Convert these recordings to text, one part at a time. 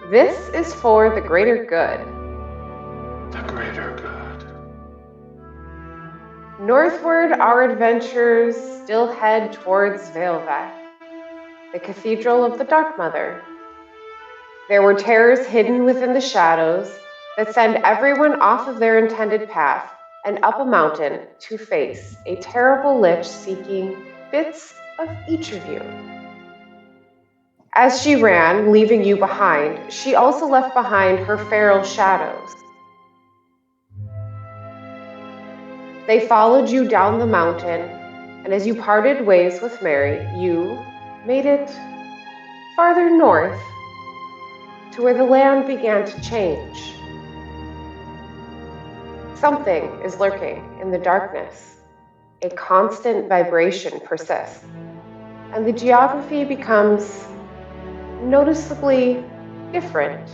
This is for the greater good. The greater good. Northward, our adventures still head towards Veilvet, the Cathedral of the Dark Mother. There were terrors hidden within the shadows that send everyone off of their intended path and up a mountain to face a terrible lich seeking bits of each of you. As she ran, leaving you behind, she also left behind her feral shadows. They followed you down the mountain, and as you parted ways with Mary, you made it farther north to where the land began to change. Something is lurking in the darkness. A constant vibration persists, and the geography becomes noticeably different.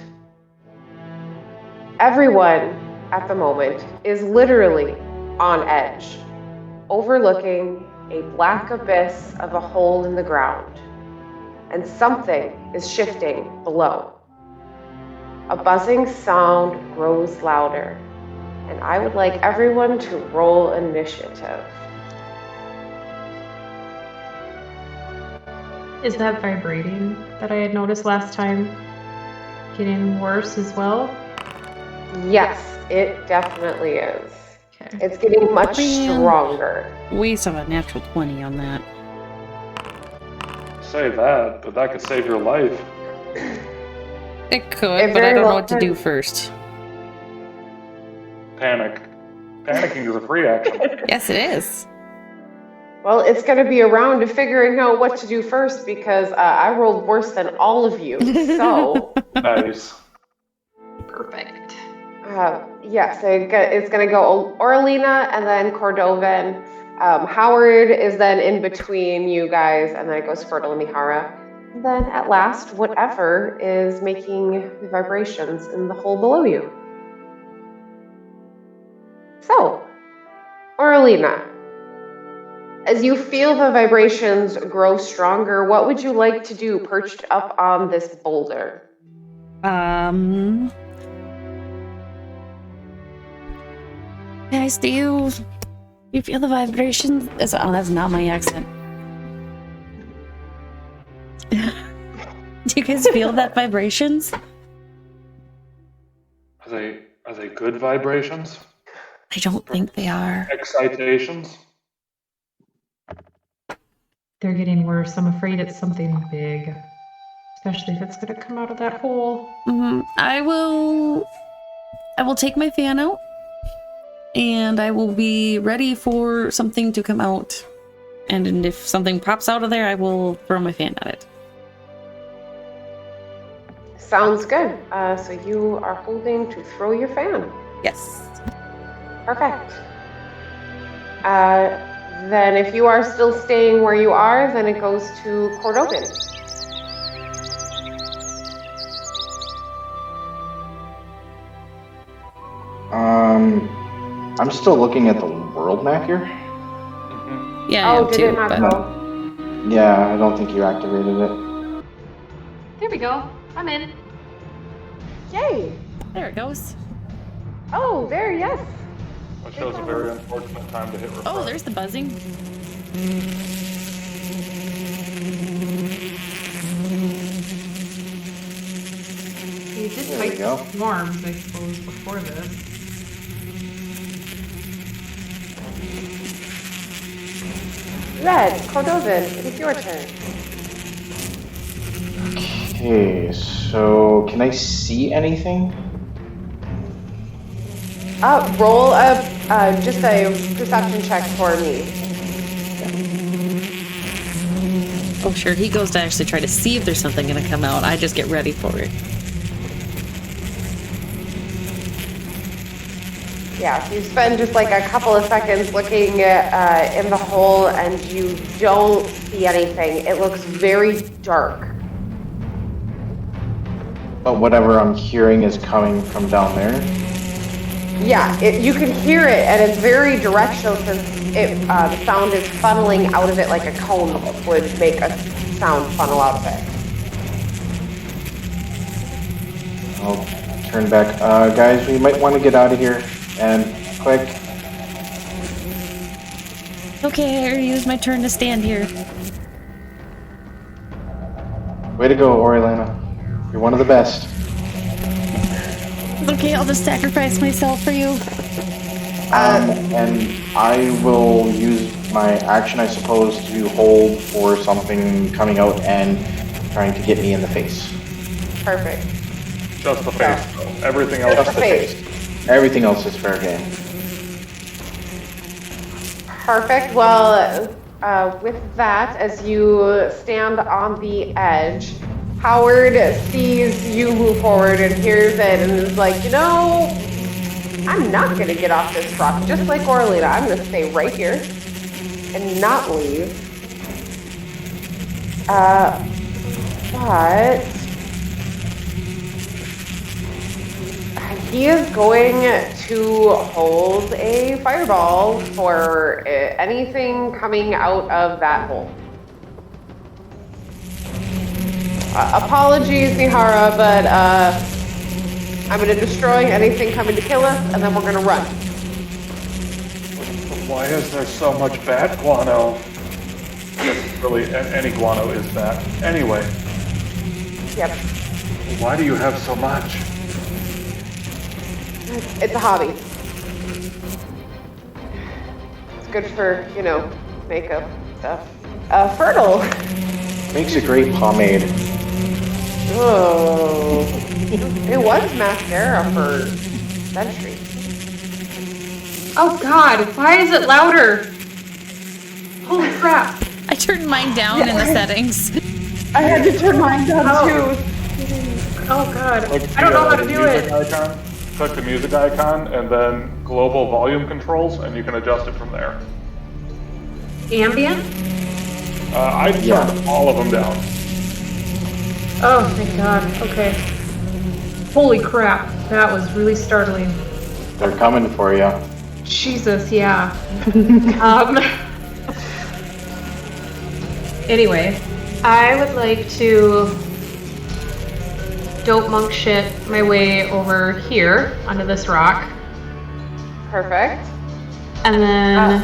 Everyone at the moment is literally on edge, overlooking a black abyss of a hole in the ground, and something is shifting below. A buzzing sound grows louder, and I would like everyone to roll initiative. Is that vibrating that I had noticed last time getting worse as well? Yes, it definitely is. Okay. It's getting much stronger. We saw a natural 20 on that. Say that, but that could save your life. It could, but I don't know what to do first. Panic. Panicking is a free action. Yes, it is. Well, it's going to be a round of figuring out what to do first because I rolled worse than all of you. So, Nice. Perfect. yes, it's going to go Oralina and then Cordovan. Howard is then in between you guys, and then it goes Fertile and Mihara. And then at last, whatever is making the vibrations in the hole below you. So, Oralina, as you feel the vibrations grow stronger, what would you like to do perched up on this boulder? Guys, do you feel the vibrations? Oh, that's not my accent. Do you guys feel that vibrations? Are they good vibrations? I don't think they are. Excitations? They're getting worse. I'm afraid it's something big. Especially if it's going to come out of that hole. Mm-hmm. I will take my fan out. And I will be ready for something to come out. And if something pops out of there, I will throw my fan at it. Sounds good. So you are holding to throw your fan. Yes. Perfect. Then if you are still staying where you are, then it goes to Cordovan. I'm still looking at the world map here. Mm-hmm. Yeah, I am did too, it not but... go? Yeah, I don't think you activated it. There we go. I'm in. Yay! There it goes. Oh, there, yes. Which shows a very unfortunate time to hit refresh. Oh, there's the buzzing. You did There we fight go. swarms, I suppose, before this. Red, Cordovan, it is your turn. Okay, so can I see anything? Roll just a perception check for me. Oh, sure. He goes to actually try to see if there's something going to come out. I just get ready for it. Yeah, so you spend just like a couple of seconds looking in the hole and you don't see anything. It looks very dark. But whatever I'm hearing is coming from down there. Yeah, you can hear it and it's very directional since the sound is funneling out of it like a cone would make a sound funnel out of it. I'll turn back. Guys, we might want to get out of here. And quick. Okay, I already used my turn to stand here. Way to go, Orilana. You're one of the best. Okay, I'll just sacrifice myself for you. And I will use my action, I suppose, to hold for something coming out and trying to get me in the face. Perfect. Just the face, though. Everything else. Just the face. Everything else is fair game. Perfect. Well, with that, as you stand on the edge, Howard sees you move forward and hears it and is like, you know, I'm not going to get off this rock. Just like Orlita, I'm going to stay right here and not leave. But he is going to hold a fireball for anything coming out of that hole. Apologies, Mihara, but I'm going to destroy anything coming to kill us, and then we're going to run. Why is there so much bat guano? Yes, really, any guano is bad. Anyway. Yep. Why do you have so much? It's a hobby. It's good for, you know, makeup stuff. Fertile. Makes a great pomade. Oh. It was mascara for centuries. Oh God, why is it louder? Holy crap. I turned mine down in the settings. I had to turn mine down too. Oh God, Click I don't know the, how to do music it. Icon, click the music icon and then global volume controls, and you can adjust it from there. Ambient? I turned all of them down. Oh, thank God. Okay. Holy crap, that was really startling. They're coming for you. Jesus, yeah. Anyway, I would like to dope monk shit my way over here onto this rock. Perfect. And then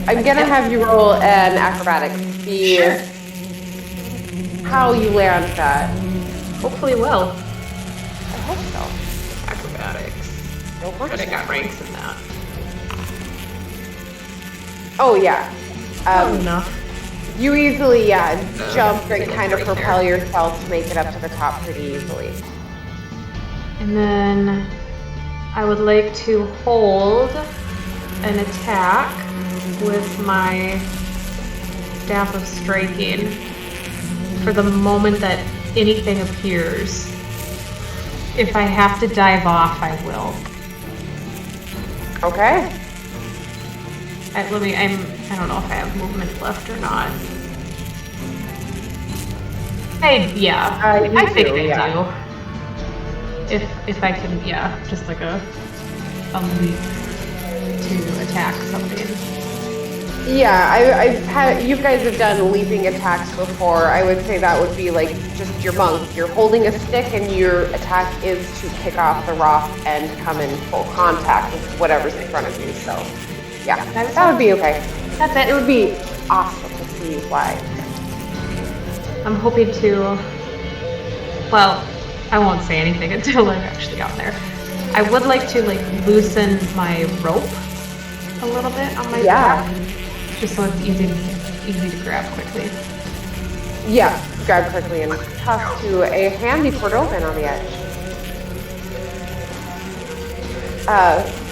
I'm gonna have you roll an acrobatics. See how you land that. hopefully well. I hope so. Acrobatics. Don't But I got ranks in that. Oh yeah. Enough. You easily, jump and kind of propel yourself to make it up to the top pretty easily. And then I would like to hold an attack with my Staff of Striking for the moment that anything appears. If I have to dive off, I will. Okay. I don't know if I have movement left or not. I think I do. If I can, just like a leap to attack something. Yeah, I've had, you guys have done leaping attacks before. I would say that would be like just your monk. You're holding a stick and your attack is to kick off the rock and come in full contact with whatever's in front of you. So, yeah, that would be okay. That's it. It would be awesome to see you fly. I'm hoping to. Well, I won't say anything until I'm actually out there. I would like to loosen my rope a little bit on my back, just so it's easy to grab quickly. Yeah, grab quickly and toss to a handy Cordovin on the edge.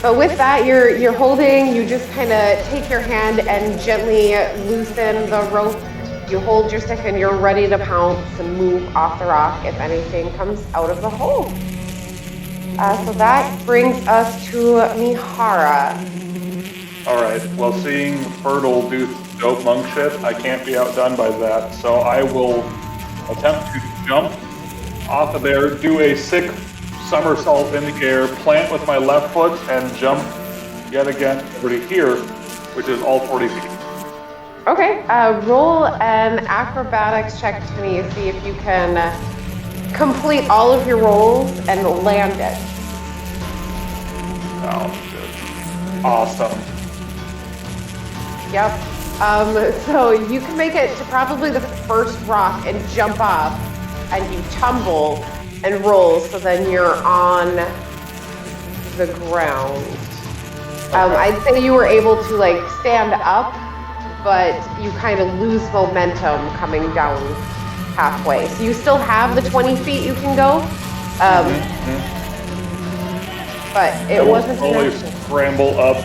But with that, you're holding. You just kind of take your hand and gently loosen the rope. You hold your stick and you're ready to pounce and move off the rock if anything comes out of the hole. So that brings us to Mihara. Alright, well, seeing Fertile do dope monk shit, I can't be outdone by that, so I will attempt to jump off of there, do a sick somersault in the air, plant with my left foot, and jump yet again over to here, which is all 40 feet. Okay, roll an acrobatics check to me, see if you can complete all of your rolls and land it. Sounds good. Awesome. Yep. So you can make it to probably the first rock and jump off, and you tumble and roll, so then you're on the ground. I'd say you were able to like stand up, but you kind of lose momentum coming down halfway. So you still have the 20 feet you can go, but it wasn't only enough. scramble up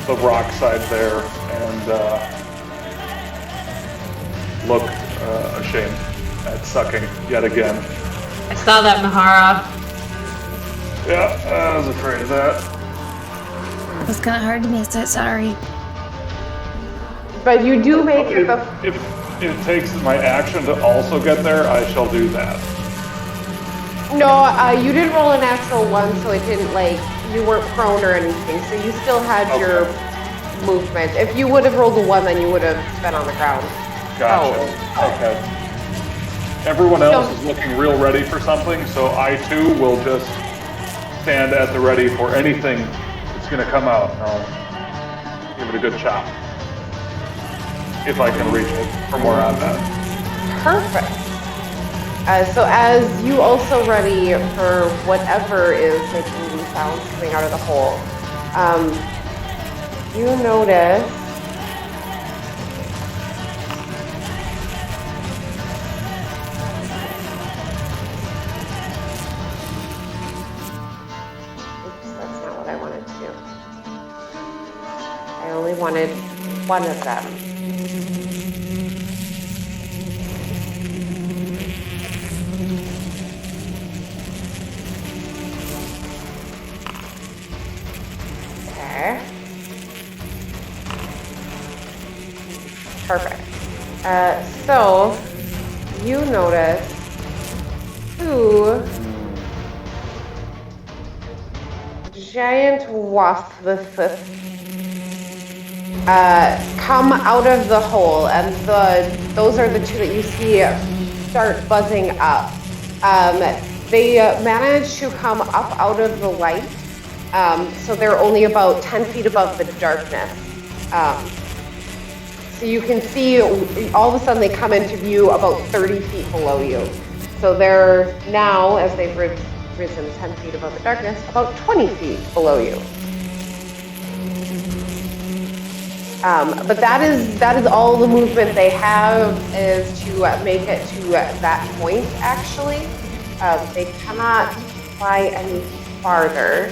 the rock side there and look ashamed at sucking yet again. I saw that, Mihara. Yeah, I was afraid of that. It was kind of hard to miss it, sorry. But you do make it the... If it takes my action to also get there, I shall do that. No, you didn't roll a natural one, so it didn't like, you weren't prone or anything, so you still had your movement. If you would have rolled a 1, then you would have been on the ground. Gotcha. Okay. Everyone else is looking real ready for something, so I too will just stand at the ready for anything that's going to come out. I'll give it a good shot. If I can reach it from where I'm at. Perfect. So as you also ready for whatever is making these sounds coming out of the hole, you notice that's not what I wanted to do. I only wanted one of them. Okay. Perfect. So you notice 2 giant wasps come out of the hole, and those are the 2 that you see start buzzing up. They manage to come up out of the light, so they're only about 10 feet above the darkness. So you can see all of a sudden they come into view about 30 feet below you. So they're now, as they've risen 10 feet above the darkness, about 20 feet below you. But that is all the movement they have, is to make it to that point, actually. They cannot fly any farther.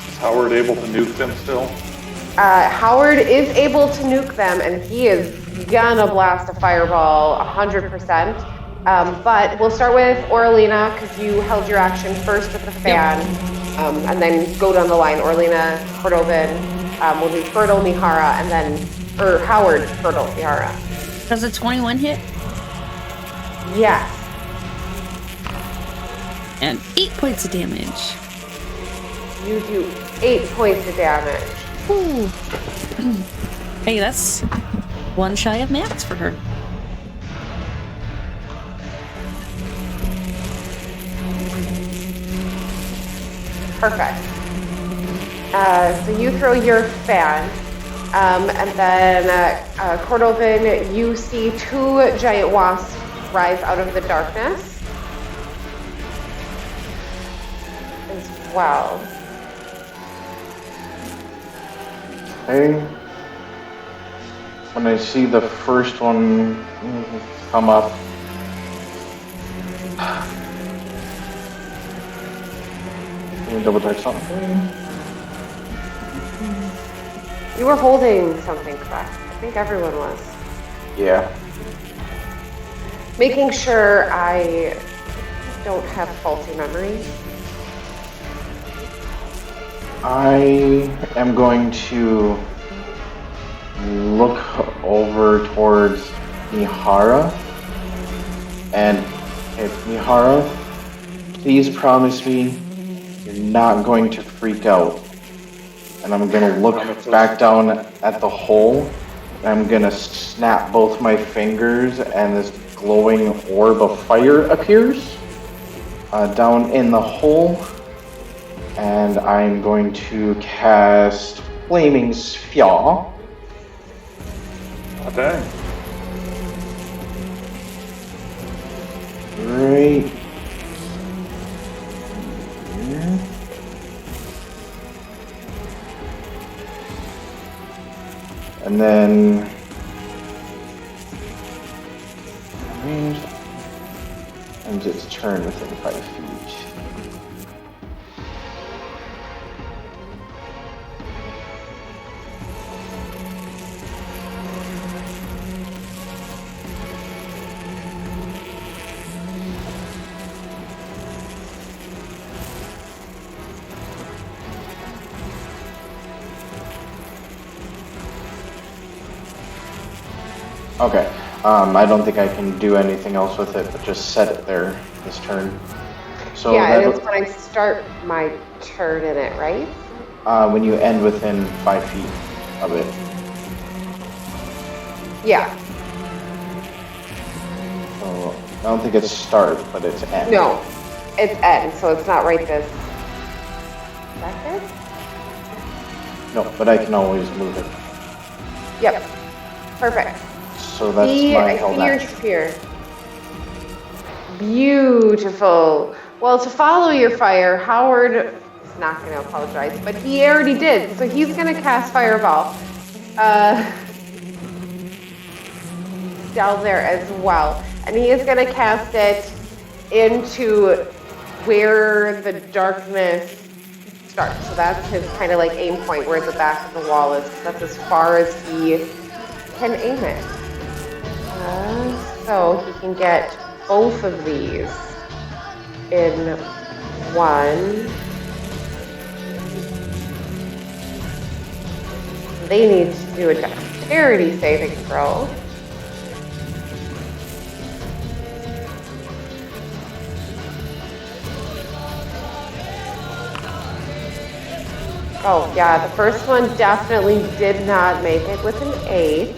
Is Howard able to nuke them still? Howard is able to nuke them, and he is gonna blast a fireball 100%. But we'll start with Orlina, because you held your action first with the fan, and then go down the line. Orlina, Cordovin, we'll do Fertile, Mihara, and then, or Howard, Fertile, Mihara. Does a 21 hit? Yes. And 8 points of damage. You do 8 points of damage. Ooh. Hey, that's 1 shy of max for her. Perfect. So you throw your fan, and then Cordovin, you see 2 giant wasps rise out of the darkness as well. Okay. When I see the first one come up, let me double check something. You were holding something, correct? I think everyone was. Yeah. Making sure I don't have faulty memories. I am going to look over towards Mihara and, hey, Mihara, please promise me you're not going to freak out. And I'm going to look back down at the hole, and I'm going to snap both my fingers, and this glowing orb of fire appears down in the hole. And I'm going to cast Flaming Sphere. Oh, dang. Right here. And then ends its turn within 5 feet. Okay. I don't think I can do anything else with it, but just set it there this turn. So yeah, and it's when I start my turn in it, right? When you end within 5 feet of it. Yeah. So I don't think it's start, but it's end. No, it's end, so it's not right this second? No, but I can always move it. Yep. Perfect. So that's my held your action. spear. Beautiful. Well, to follow your fire, Howard is not going to apologize, but he already did. So he's going to cast Fireball down there as well. And he is going to cast it into where the darkness starts. So that's his kind of like aim point, where the back of the wall is. That's as far as he can aim it. So he can get both of these in one. They need to do a dexterity saving throw. Oh yeah, the first one definitely did not make it with an 8.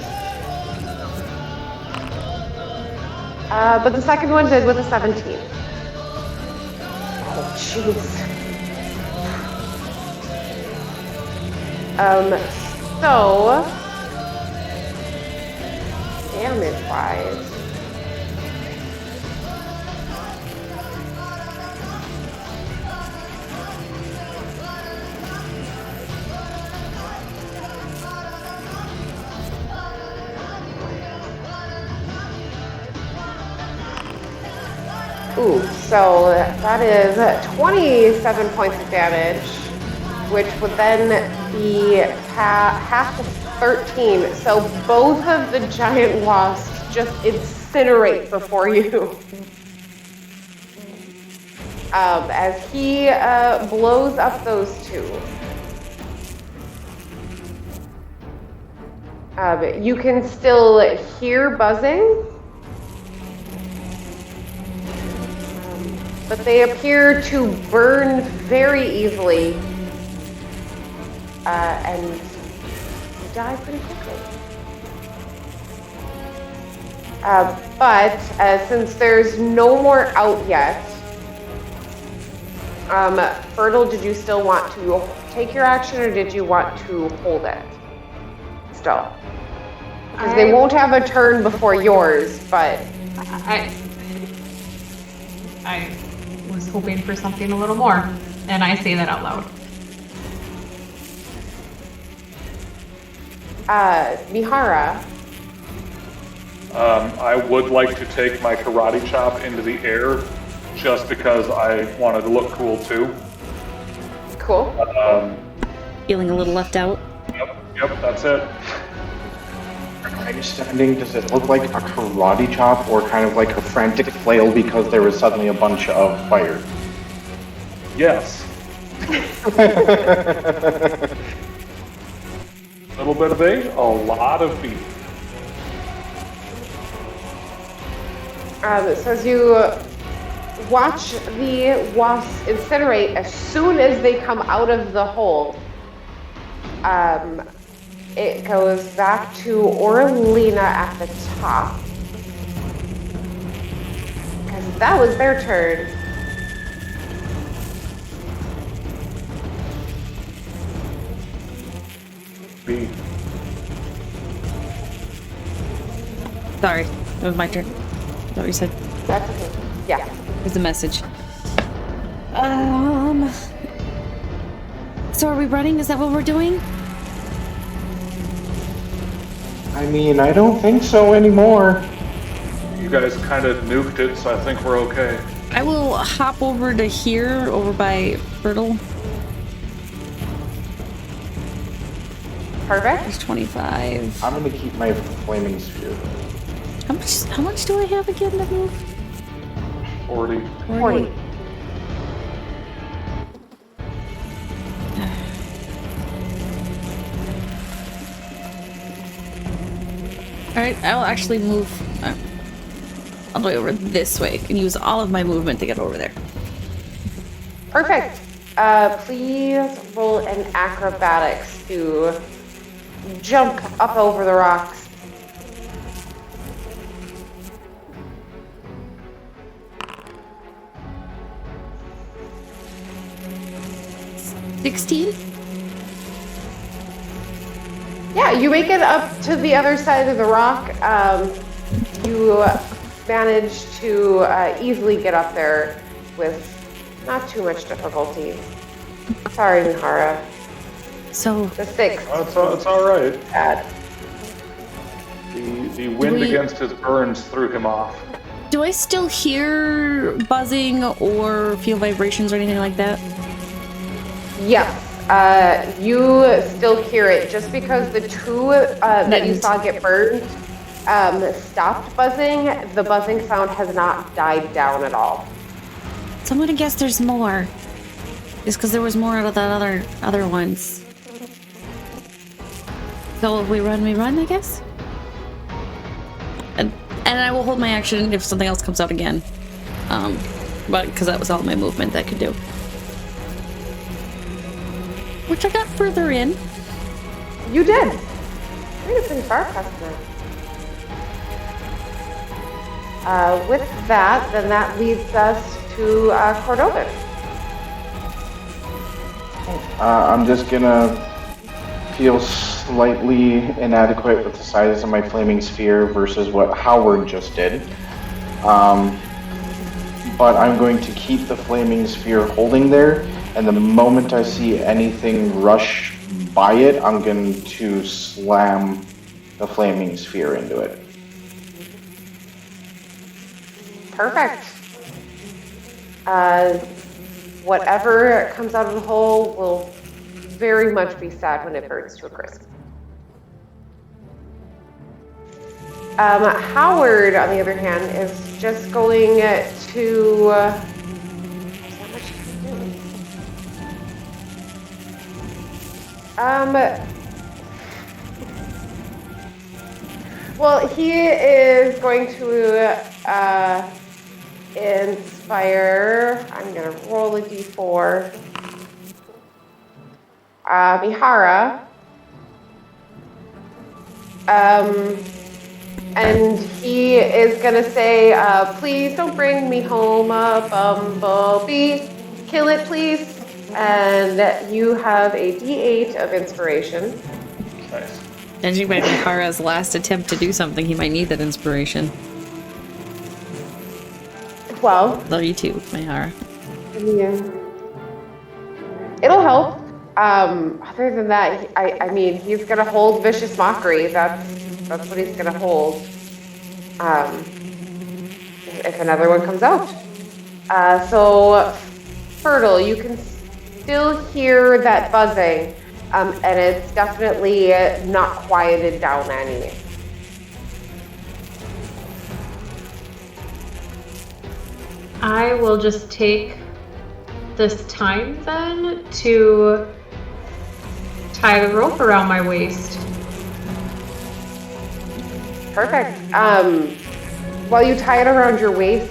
But the second one did with a 17. Oh, jeez. So, damage-wise, so that is 27 points of damage, which would then be half to 13. So both of the giant wasps just incinerate before you. As he blows up those two. You can still hear buzzing. But they appear to burn very easily and die pretty quickly. But since there's no more out yet, Fertile, did you still want to take your action, or did you want to hold it still? Because they won't have a turn before yours, but... I was hoping for something a little more, and I say that out loud. Mihara. I would like to take my karate chop into the air, just because I wanted to look cool too. Cool. Feeling a little left out. Yep, that's it. I'm standing. Does it look like a karate chop or kind of like a frantic flail because there was suddenly a bunch of fire? Yes. A little bit of A, a lot of B. So as you watch the wasps incinerate, as soon as they come out of the hole, it goes back to Orlina at the top. And that was their turn. B. Sorry, it was my turn. Is that what you said? That's okay. Yeah. Here's the message. So are we running? Is that what we're doing? I mean, I don't think so anymore. You guys kind of nuked it, so I think we're okay. I will hop over to here, over by Fertile. Perfect. There's 25. I'm gonna keep my flaming sphere. How much do I have again to move? 40. 40. Alright, I'll actually move all the way over this way and use all of my movement to get over there. Perfect. Please roll an acrobatics to jump up over the rocks. 16? Yeah, you make it up to the other side of the rock. You manage to easily get up there with not too much difficulty. Sorry, Mihara. So, The 6. It's all right. Bad. The wind against his burns threw him off. do I still hear buzzing or feel vibrations or anything like that? Yes. You still hear it just because the two that you saw get burned stopped buzzing. The buzzing sound has not died down at all. So I'm gonna guess there's more. Just because there was more out of that other ones. So if we run, I guess? And I will hold my action if something else comes out again. But because that was all my movement I could do. Which I got further in. You did. You're pretty far past that. With that, then that leads us to Cordova. I'm just gonna feel slightly inadequate with the size of my flaming sphere versus what Howard just did. But I'm going to keep the flaming sphere holding there, and the moment I see anything rush by it, I'm going to slam the flaming sphere into it. Perfect. Whatever comes out of the hole will very much be sad when it burns to a crisp. Howard, on the other hand, is just going to... well, he is going to inspire. I'm gonna roll a d4. Mihara. And he is gonna say, please don't bring me home a bumblebee. Kill it, please. And you have a d8 of inspiration. Nice. Judging by Mihara's last attempt to do something, he might need that inspiration. 12. Love you too, Mihara. Yeah. It'll help. Other than that, I mean, he's gonna hold vicious mockery. That's what he's gonna hold. If another one comes out. So, Fertile, you can still hear that buzzing, and it's definitely not quieted down any. I will just take this time then to tie the rope around my waist. Perfect. While you tie it around your waist,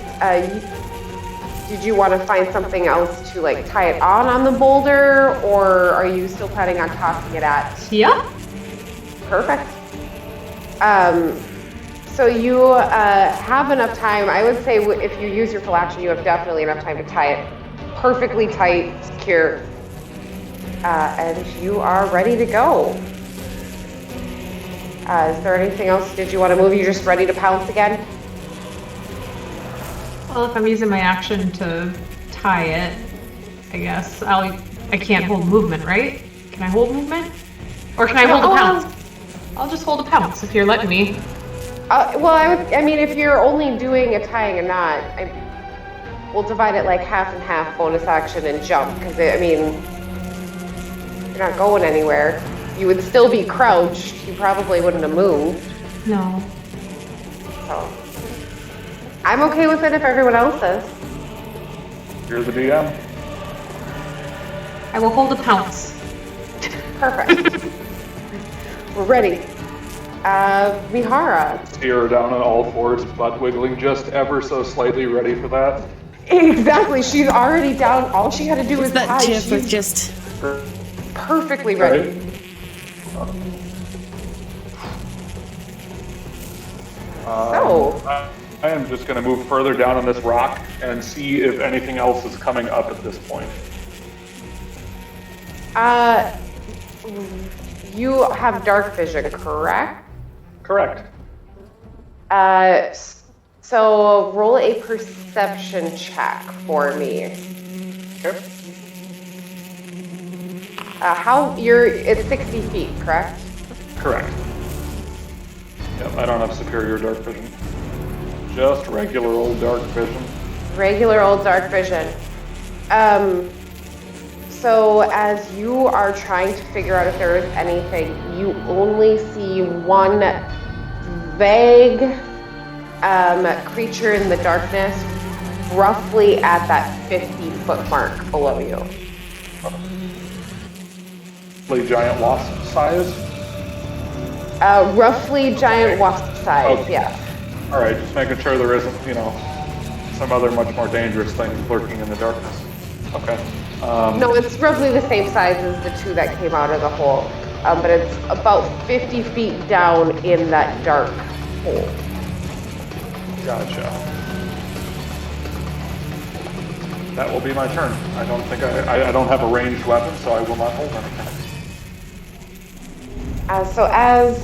did you want to find something else to like tie it on the boulder, or are you still planning on tossing it at? Yeah. Perfect. So you have enough time. I would say if you use your full action, you have definitely enough time to tie it perfectly tight, secure, and you are ready to go. Is there anything else? Did you want to move? You're just ready to pounce again? Well, if I'm using my action to tie it, I guess I can't hold movement, right? Can I hold movement? Or can I hold a pounce? I'll just hold a pounce if you're letting me. Well, I mean, if you're only doing a tying a knot, we'll divide it like half and half, bonus action and jump, because I mean, you're not going anywhere. You would still be crouched. You probably wouldn't have moved. No. So, I'm okay with it if everyone else is. You're the DM. I will hold a pounce. Perfect. We're ready. Mihara. See her down on all fours, butt wiggling just ever so slightly, ready for that. Exactly. She's already down. All she had to do was That tie. gif of She's just perfectly ready. Right? I am just going to move further down on this rock and see if anything else is coming up at this point. You have dark vision, correct? Correct. So roll a perception check for me. Okay. It's 60 feet, correct? Correct. Yep, I don't have superior dark vision. Just regular old dark vision. Regular old dark vision. So as you are trying to figure out if there is anything, you only see one vague creature in the darkness, roughly at that 50-foot mark below you. Roughly giant wasp size? Roughly giant wasp size, Okay. yeah. Alright, just making sure there isn't, some other much more dangerous thing lurking in the darkness. Okay. No, it's roughly the same size as the two that came out of the hole, but it's about 50 feet down in that dark hole. Gotcha. That will be my turn. I don't think I don't have a ranged weapon, so I will not hold anything. So as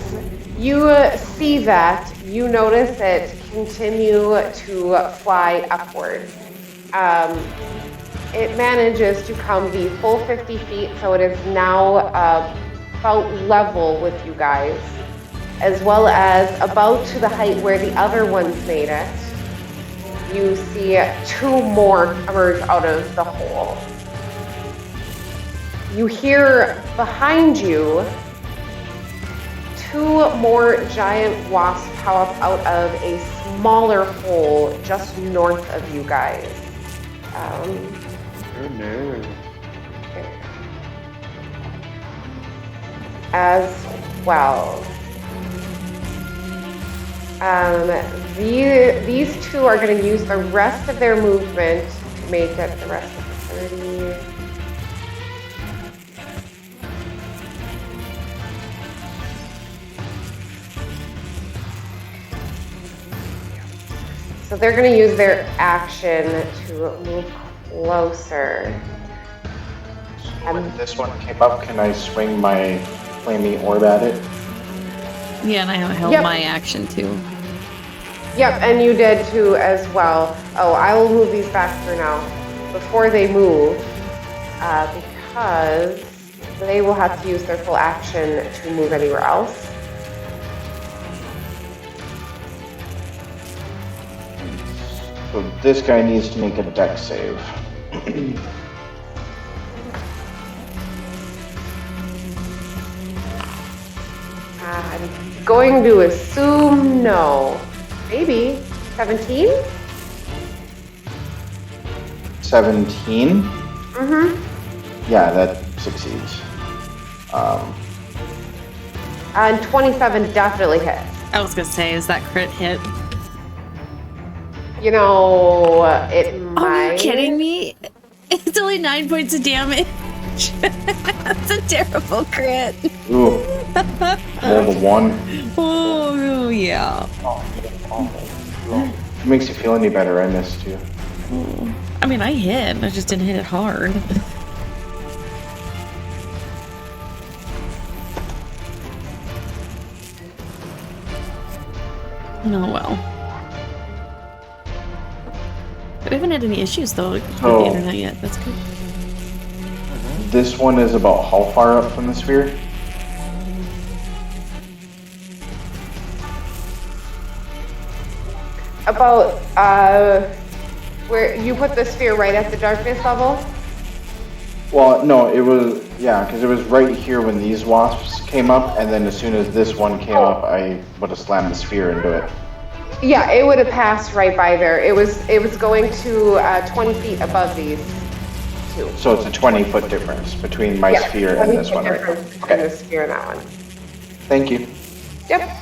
you see that, you notice it continue to fly upward. It manages to come the full 50 feet, so it is now about level with you guys, as well as about to the height where the other ones made it. You see two more emerge out of the hole. You hear behind you two more giant wasps pop out of a smaller hole just north of you guys. Oh no. As well. These two are going to use the rest of their movement to make it the rest of the 30. So they're going to use their action to move closer. When this one came up, can I swing my flaming orb at it? yeah, and I haven't held my action too. Yep, and you did too as well. Oh, I will move these back for now before they move, because they will have to use their full action to move anywhere else. So this guy needs to make a dex save. I'm going to assume no. Maybe 17? 17? Mm-hmm. Yeah, that succeeds. And 27 definitely hits. I was gonna say, is that crit hit? You know, it might. Are you kidding me? It's only 9 points of damage. That's a terrible crit. Ooh. Roll the 1. Oh, yeah. Oh, awful. So, If it makes you feel any better, I missed you. I mean, I hit. I just didn't hit it hard. Oh well. We haven't had any issues though with the internet yet. That's good. This one is about how far up from the sphere? About where you put the sphere right at the darkness level? Well, no, it was, yeah, because it was right here when these wasps came up, and then as soon as this one came up, I would have slammed the sphere into it. Yeah, it would have passed right by there. It was going to 20 feet above these two. So it's a 20-foot difference between my sphere and this one, right? Okay. And the sphere and that one. Thank you. Yep.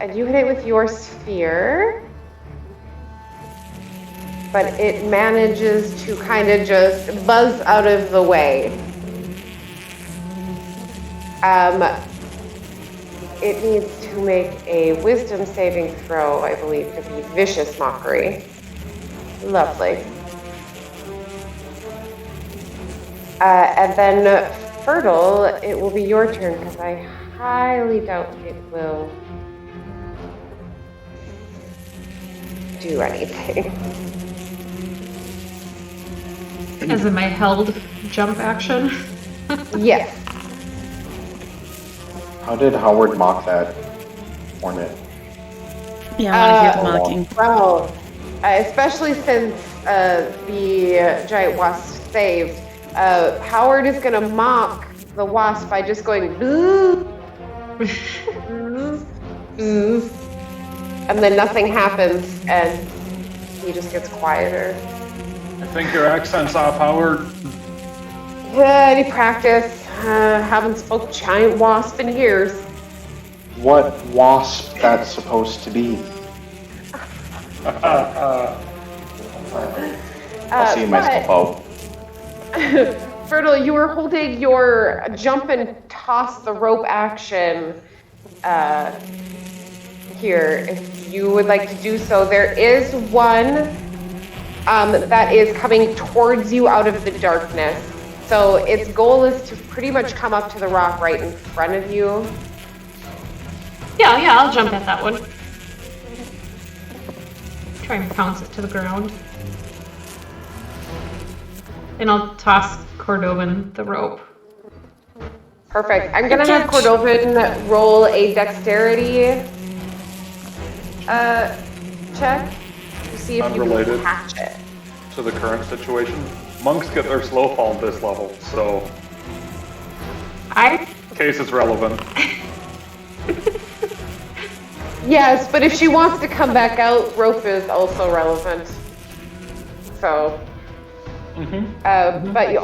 And you hit it with your sphere, but it manages to kind of just buzz out of the way. It needs to make a wisdom saving throw, I believe, to be vicious mockery. Lovely. And then Fertile, it will be your turn because I highly doubt it will do anything. As in my held jump action? Yes. How did Howard mock that hornet? Yeah, I want to hear the mocking. Well, especially since the giant wasp saved, Howard is going to mock the wasp by just going boo, and then nothing happens, and he just gets quieter. I think your accent's off, Howard. Any practice? Haven't spoke giant wasp in years. What wasp that's supposed to be? I'll see you, my Scopo. Fertile, you were holding your jump and toss the rope action here. If you would like to do so, there is one that is coming towards you out of the darkness. So its goal is to pretty much come up to the rock right in front of you. Yeah, I'll jump at that one. Try and pounce it to the ground. And I'll toss Cordovan the rope. Perfect. I'm gonna have Cordovan roll a dexterity check to see if you Unrelated. can catch it. To the current situation. Monks get their slow fall at this level, so case is relevant. Yes, but if she wants to come back out, rope is also relevant. So, but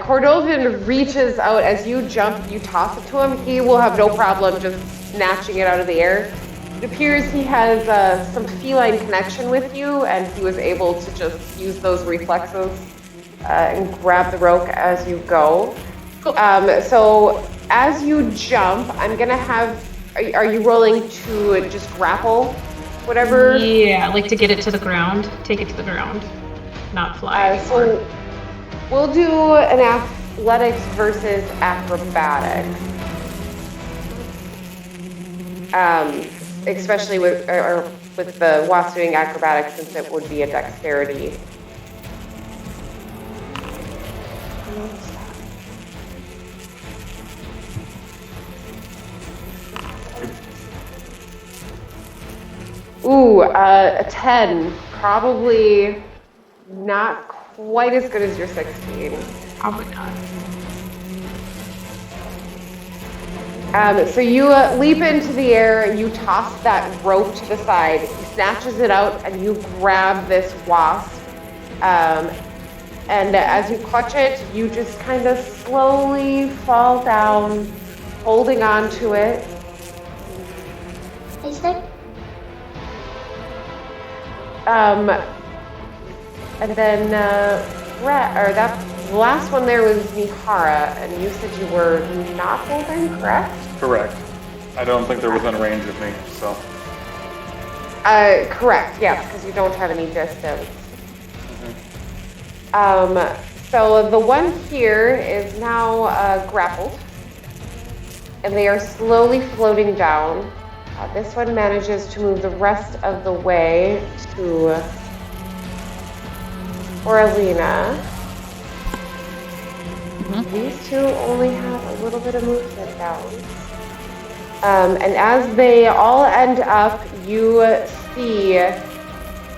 Cordovan reaches out as you jump, you toss it to him. He will have no problem just snatching it out of the air. It appears he has some feline connection with you, and he was able to just use those reflexes and grab the rope as you go. So as you jump, I'm gonna have. Are you rolling to just grapple, whatever? Yeah, like to get it to the ground, take it to the ground, not fly. So we'll do an athletics versus acrobatics. Especially with the wasp doing acrobatics, since it would be a dexterity. Ooh, a 10. Probably not quite as good as your 16. Probably not. So you leap into the air, you toss that rope to the side, he snatches it out, and you grab this wasp. And as you clutch it, you just kind of slowly fall down, holding on to it. And then the last one there was Mihara, and you said you were not holding, correct? Correct. I don't think they're within range of me, so. Correct, yes, because you don't have any distance. So the one here is now grappled, and they are slowly floating down. This one manages to move the rest of the way to Oralina. These two only have a little bit of movement down. And as they all end up, you see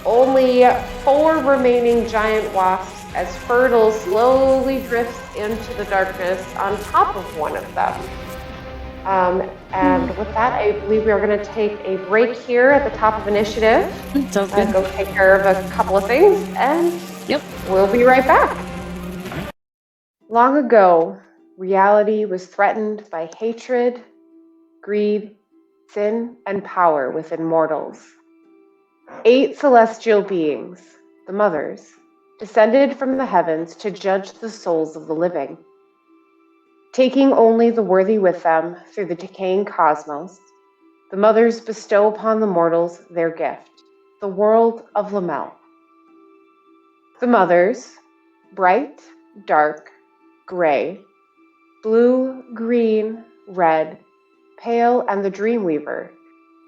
only 4 remaining giant wasps as Fertile slowly drifts into the darkness on top of one of them. And with that, I believe we are going to take a break here at the top of initiative. Sounds good. Go take care of a couple of things, and we'll be right back. Long ago, reality was threatened by hatred, greed, sin, and power within mortals. 8 celestial beings, the mothers, descended from the heavens to judge the souls of the living. Taking only the worthy with them through the decaying cosmos, the mothers bestow upon the mortals their gift, the world of Lamel. The mothers, bright, dark, gray, blue, green, red, pale, and the Dreamweaver,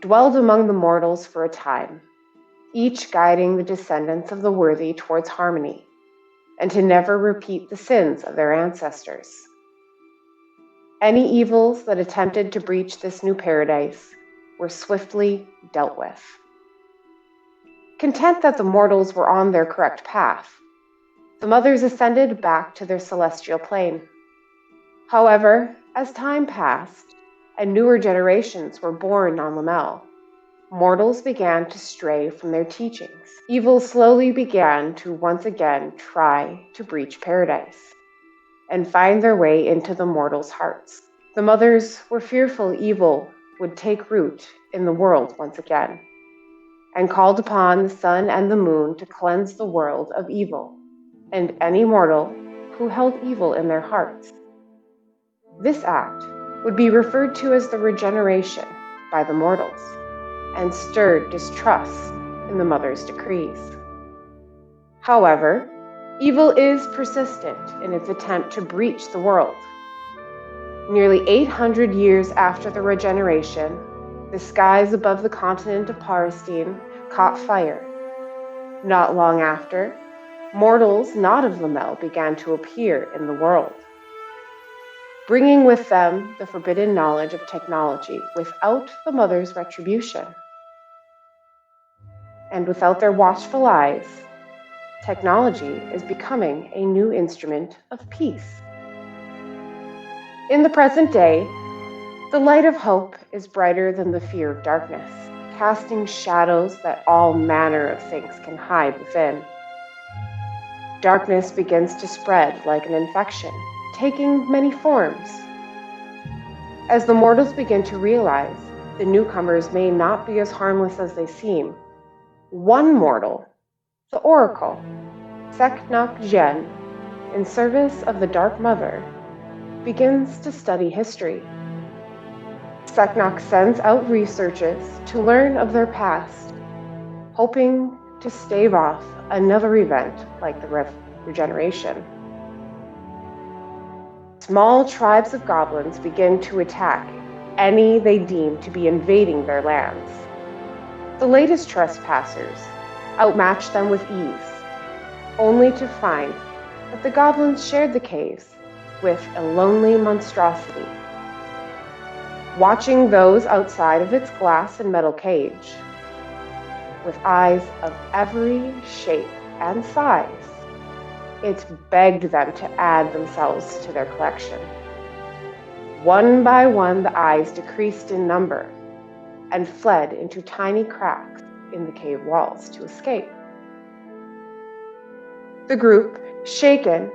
dwelled among the mortals for a time, each guiding the descendants of the worthy towards harmony, and to never repeat the sins of their ancestors. Any evils that attempted to breach this new paradise were swiftly dealt with. Content that the mortals were on their correct path, the mothers ascended back to their celestial plane. However, as time passed and newer generations were born on Lamel, mortals began to stray from their teachings. Evil slowly began to once again try to breach paradise and find their way into the mortals' hearts. The mothers were fearful evil would take root in the world once again, and called upon the sun and the moon to cleanse the world of evil and any mortal who held evil in their hearts. This act would be referred to as the regeneration by the mortals, and stirred distrust in the mother's decrees. However, evil is persistent in its attempt to breach the world. Nearly 800 years after the regeneration, the skies above the continent of Parastine caught fire. Not long after, mortals not of Lamel began to appear in the world, bringing with them the forbidden knowledge of technology without the mother's retribution. And without their watchful eyes, technology is becoming a new instrument of peace. In the present day, the light of hope is brighter than the fear of darkness, casting shadows that all manner of things can hide within. Darkness begins to spread like an infection, taking many forms. As the mortals begin to realize the newcomers may not be as harmless as they seem, one mortal, the Oracle, Seknok Jen, in service of the Dark Mother, begins to study history. Seknok sends out researchers to learn of their past, hoping to stave off another event like the regeneration. Small tribes of goblins begin to attack any they deem to be invading their lands. The latest trespassers outmatch them with ease, only to find that the goblins shared the caves with a lonely monstrosity. Watching those outside of its glass and metal cage, with eyes of every shape and size, it begged them to add themselves to their collection. One by one, the eyes decreased in number and fled into tiny cracks in the cave walls to escape. The group, shaken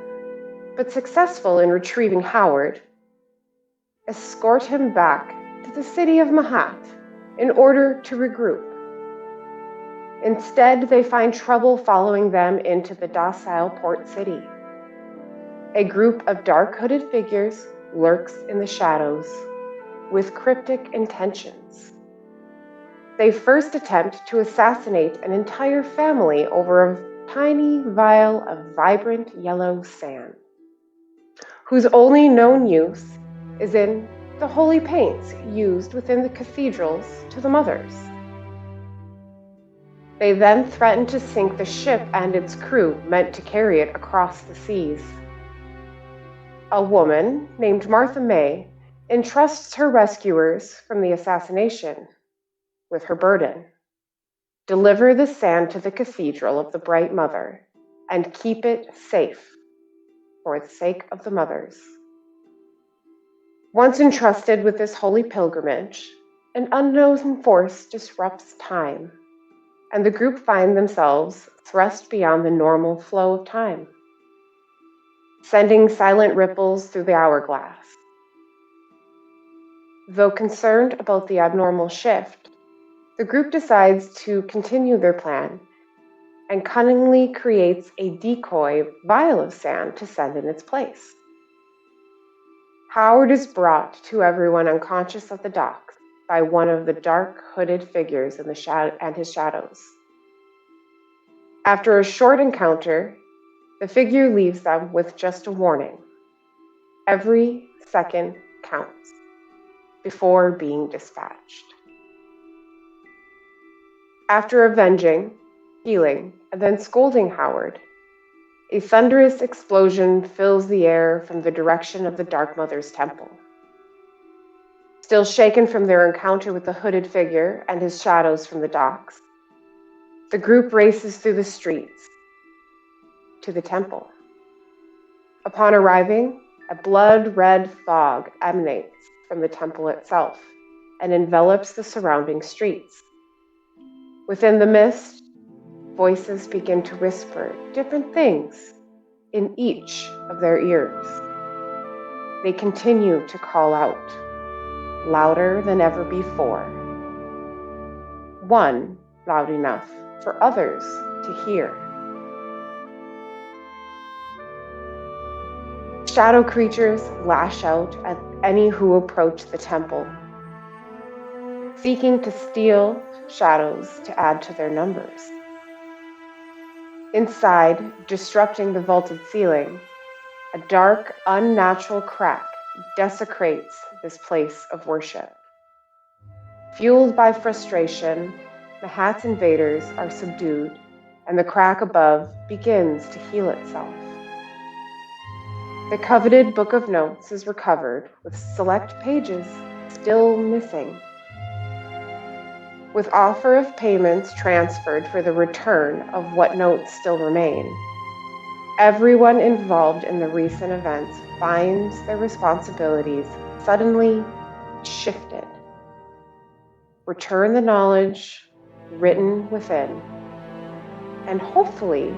but successful in retrieving Howard, escort him back to the city of Mahat in order to regroup. Instead, they find trouble following them into the docile port city. A group of dark hooded figures lurks in the shadows with cryptic intentions. They first attempt to assassinate an entire family over a tiny vial of vibrant yellow sand, whose only known use is in the holy paints used within the cathedrals to the mothers. They then threaten to sink the ship and its crew meant to carry it across the seas. A woman named Martha May entrusts her rescuers from the assassination with her burden. Deliver the sand to the Cathedral of the Bright Mother and keep it safe for the sake of the mothers. Once entrusted with this holy pilgrimage, an unknown force disrupts time, and the group find themselves thrust beyond the normal flow of time, sending silent ripples through the hourglass. Though concerned about the abnormal shift, the group decides to continue their plan and cunningly creates a decoy vial of sand to send in its place. Howard is brought to everyone unconscious at the docks by one of the dark hooded figures in the and his shadows. After a short encounter, the figure leaves them with just a warning. Every second counts before being dispatched. After avenging, healing, and then scolding Howard, a thunderous explosion fills the air from the direction of the Dark Mother's temple. Still shaken from their encounter with the hooded figure and his shadows from the docks, the group races through the streets to the temple. Upon arriving, a blood-red fog emanates from the temple itself and envelops the surrounding streets. Within the mist, voices begin to whisper different things in each of their ears. They continue to call out, louder than ever before. One loud enough for others to hear. Shadow creatures lash out at any who approach the temple, seeking to steal shadows to add to their numbers. Inside, disrupting the vaulted ceiling, a dark, unnatural crack desecrates this place of worship. Fueled by frustration, the Hat's invaders are subdued, and the crack above begins to heal itself. The coveted Book of Notes is recovered, with select pages still missing. With offer of payments transferred for the return of what notes still remain, everyone involved in the recent events finds their responsibilities suddenly shifted. Return the knowledge written within, and hopefully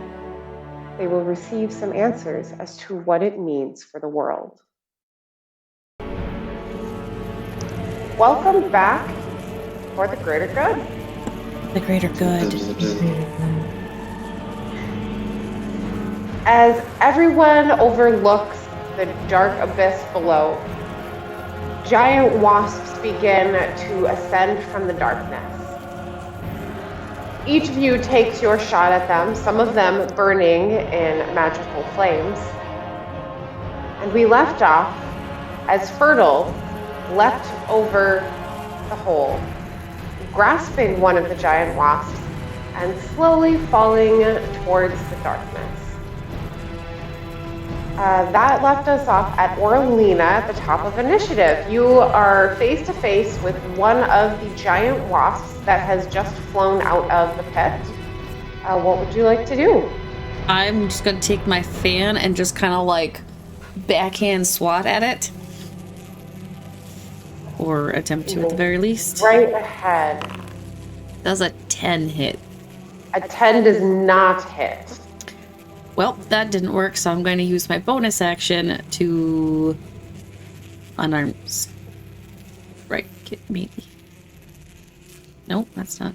they will receive some answers as to what it means for the world. Welcome back for the greater good. The greater good. As everyone overlooks the dark abyss below, giant wasps begin to ascend from the darkness. Each of you takes your shot at them, some of them burning in magical flames. And we left off as Fertile leapt over the hole, grasping one of the giant wasps and slowly falling towards the darkness. That left us off at Orlina at the top of initiative. You are face to face with one of the giant wasps that has just flown out of the pit. What would you like to do? I'm just gonna take my fan and just kind of like backhand swat at it. Or attempt to at the very least. Right ahead. Does a 10 hit? A 10 does not hit. Well, that didn't work, so I'm going to use my bonus action to unarm strike it, maybe. Nope, that's not.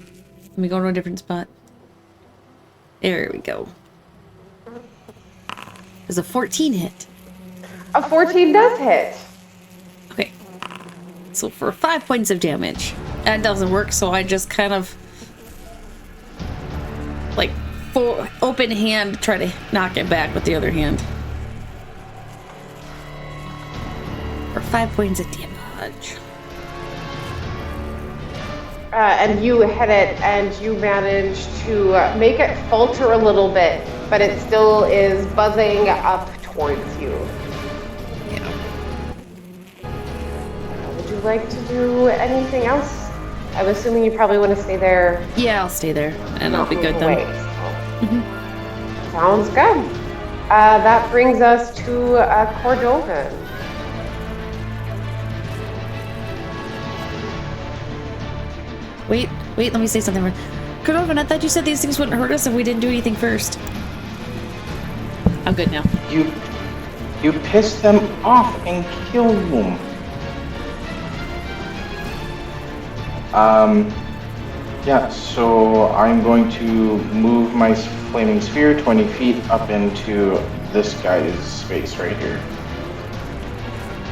Let me go to a different spot. There we go. Does a 14 hit? A 14 does hit. Okay. So for 5 points of damage. That doesn't work, so I just kind of like open hand try to knock it back with the other hand. For 5 points of damage. And you hit it, and you manage to make it falter a little bit, but it still is buzzing up towards you. Yeah. Would you like to do anything else? I'm assuming you probably want to stay there. Yeah, I'll stay there, and I'll be good away, then. so. Sounds good. That brings us to Cordovan. Wait, let me say something. Cordovan, I thought you said these things wouldn't hurt us if we didn't do anything first. I'm good now. You piss them off and kill them. Yeah, so I'm going to move my flaming sphere 20 feet up into this guy's space right here.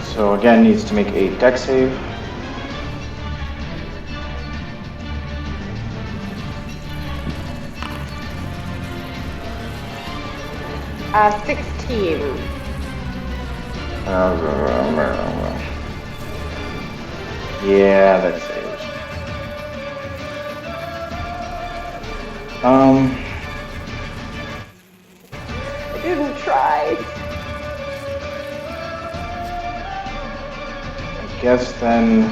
So again, needs to make a dex save. 16. Yeah, that saves. I didn't try. I guess then,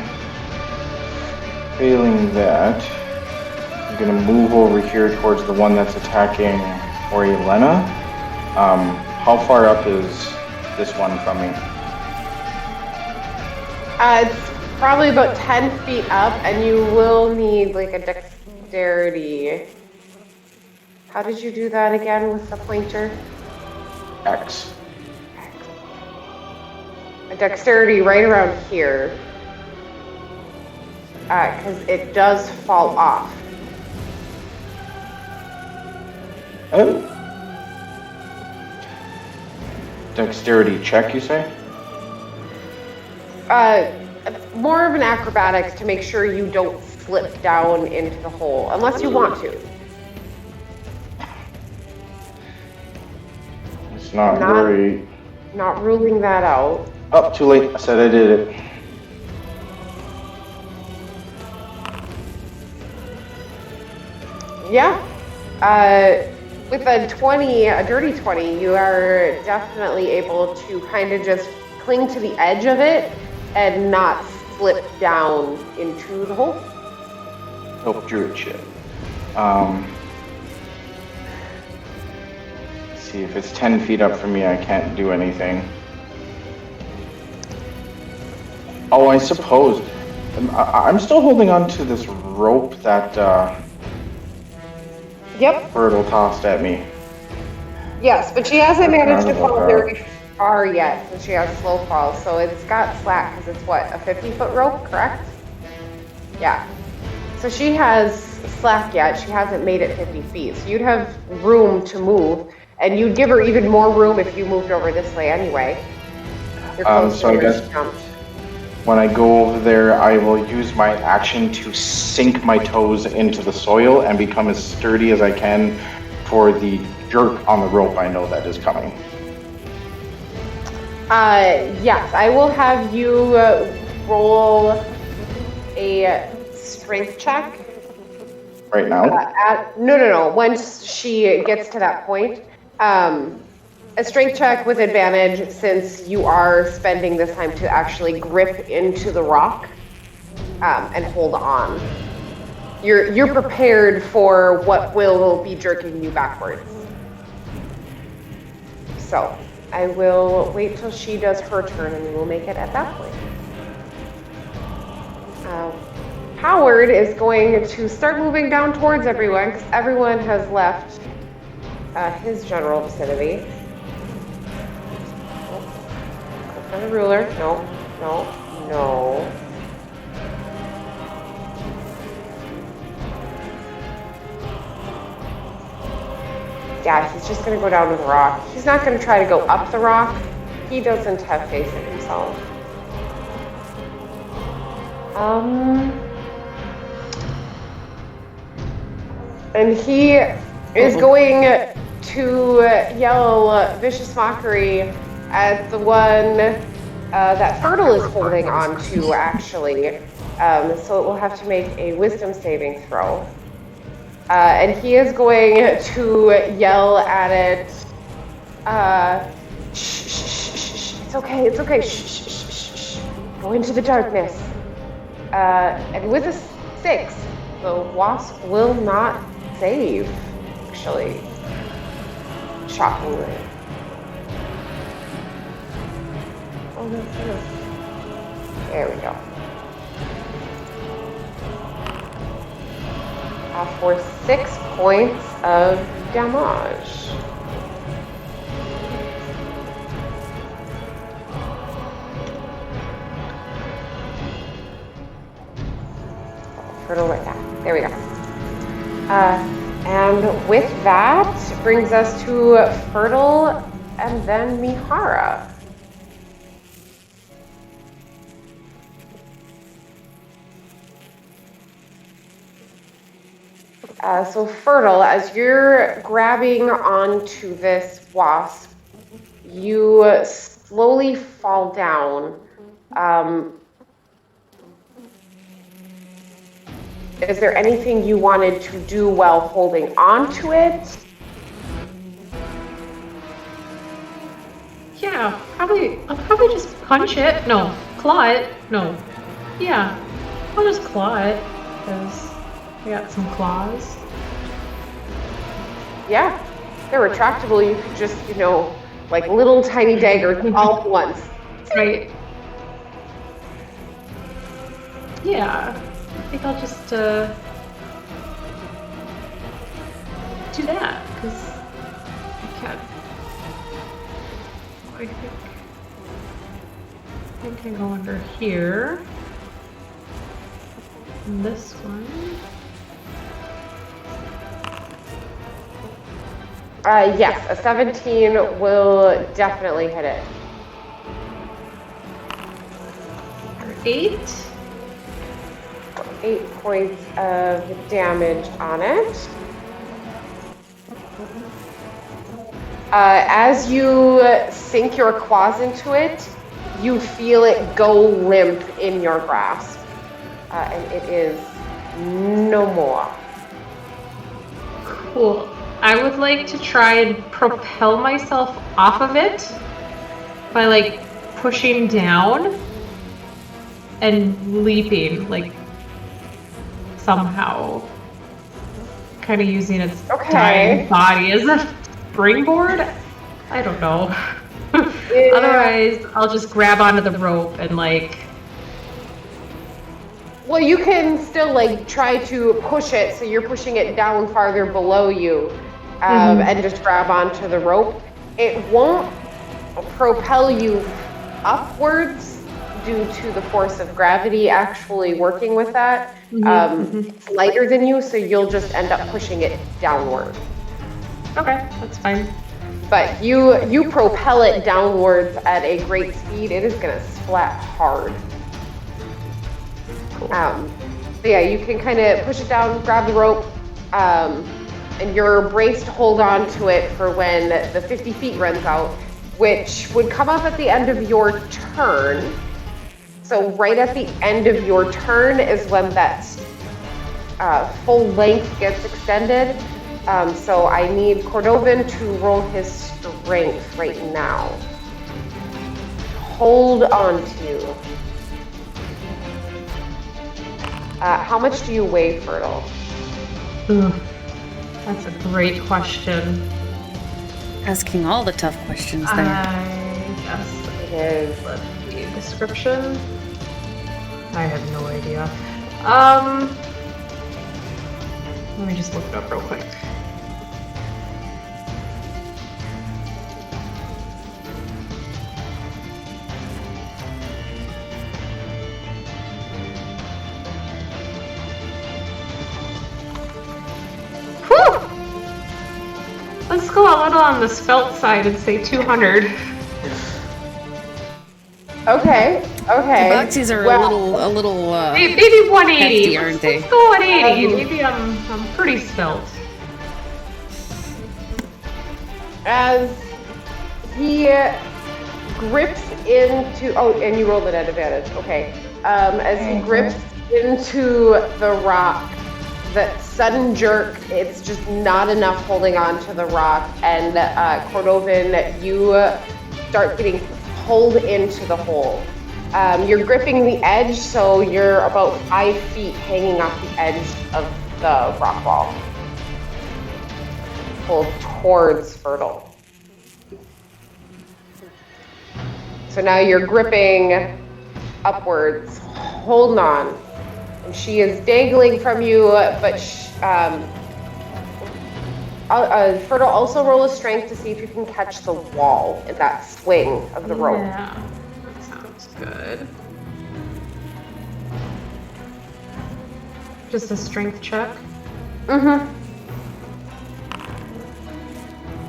failing that, I'm gonna move over here towards the one that's attacking Orielena. How far up is this one from me? It's probably about 10 feet up, and you will need like a dexterity. How did you do that again with the pointer? X. A dexterity right around here. Because it does fall off. Oh. Dexterity check, you say? More of an acrobatics to make sure you don't slip down into the hole, unless you want to. It's not very... Not ruling that out. Oh, too late. I said I did it. Yeah. With a 20, a dirty 20, you are definitely able to kind of just cling to the edge of it and not slip down into the hole. Oh, druid shit. Let's see, if it's 10 feet up from me, I can't do anything. Oh, I suppose. I'm still holding on to this rope that, Yep. Birtle tossed at me. Yes, but she hasn't managed to fall very far yet, so she has slow fall. So it's got slack because it's what, a 50-foot rope, correct? Yeah. So she has slack yet. She hasn't made it 50 feet. So you'd have room to move, and you'd give her even more room if you moved over this way anyway. You're close so to I where guess she jumped. when I go over there, I will use my action to sink my toes into the soil and become as sturdy as I can for the jerk on the rope I know that is coming. Yes, I will have you roll a strength check. Right now? No. Once she gets to that point, a strength check with advantage since you are spending this time to actually grip into the rock and hold on. You're prepared for what will be jerking you backwards. So I will wait till she does her turn and we will make it at that point. Howard is going to start moving down towards everyone because everyone has left his general vicinity. Click on the ruler. No. Yeah, he's just gonna go down to the rock. He's not gonna try to go up the rock. He doesn't have faith in himself. And he is going to yell vicious mockery at the one that Fertile is holding on to, actually. So it will have to make a wisdom saving throw. And he is going to yell at it, shh, shh, shh, shh, it's okay, it's okay, shh, shh, shh, shh, shh. Go into the darkness. And with a 6, the wasp will not save, actually. Shockingly. Oh, no, no. There we go. For 6 points of damage. Fertile right now. There we go. And with that brings us to Fertile and then Mihara. So Fertile, as you're grabbing onto this wasp, you slowly fall down. Is there anything you wanted to do while holding onto it? Yeah, I'll probably just punch it. No, claw it. No. Yeah, I'll just claw it, because I got some claws. Yeah, they're retractable. You could just, like little tiny daggers all at once. Right. Yeah, I think I'll just do that, because I can't. I think I go under here. And this one. Yes, a 17 will definitely hit it. 8. 8 points of damage on it. As you sink your claws into it, you feel it go limp in your grasp. And it is no more. Cool. I would like to try and propel myself off of it by, like, pushing down and leaping, like, somehow. Kind of using its dying body as a springboard? I don't know. Yeah. Otherwise, I'll just grab onto the rope and, like... Well, you can still, like, try to push it, so you're pushing it down farther below you, and just grab onto the rope. It won't propel you upwards due to the force of gravity actually working with that. It's lighter than you, so you'll just end up pushing it downward. Okay, that's fine. But you propel it downwards at a great speed. It is going to splat hard. Cool. So yeah, you can kind of push it down, grab the rope, and you're braced to hold on to it for when the 50 feet runs out, which would come up at the end of your turn. So right at the end of your turn is when that full length gets extended. So I need Cordovan to roll his strength right now. Hold on to. How much do you weigh, Fertile? That's a great question. Asking all the tough questions there. I guess It is. let's see, description. I have no idea. Let me just look it up real quick. Let's go a little on the svelte side and say 200. Okay. Bravaxxis are a little. Maybe 180. Hefty, aren't they? Let's go 180. Maybe I'm pretty svelte. As he grips into... Oh, and you rolled it at advantage. Okay. As he grips into the rock, that sudden jerk, it's just not enough holding on to the rock. And Cordovan, you start getting pulled into the hole. You're gripping the edge, so you're about 5 feet hanging off the edge of the rock wall. Pulled towards Fertile. So now you're gripping upwards, holding on. And she is dangling from you, but Fertile, also roll a strength to see if you can catch the wall in that swing of the rope. Yeah, that sounds good. Just a strength check? Mm-hmm.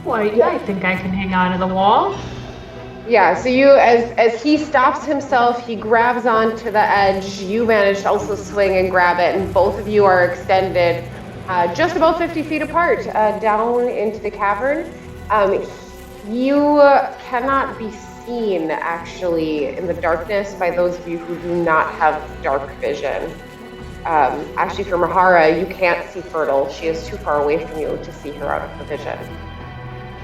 Well, I think I can hang on to the wall. Yeah, so you, as he stops himself, he grabs onto the edge. You manage to also swing and grab it, and both of you are extended just about 50 feet apart down into the cavern. You cannot be seen, actually, in the darkness by those of you who do not have dark vision. Actually, for Mahara, you can't see Fertile. She is too far away from you to see her out of the vision.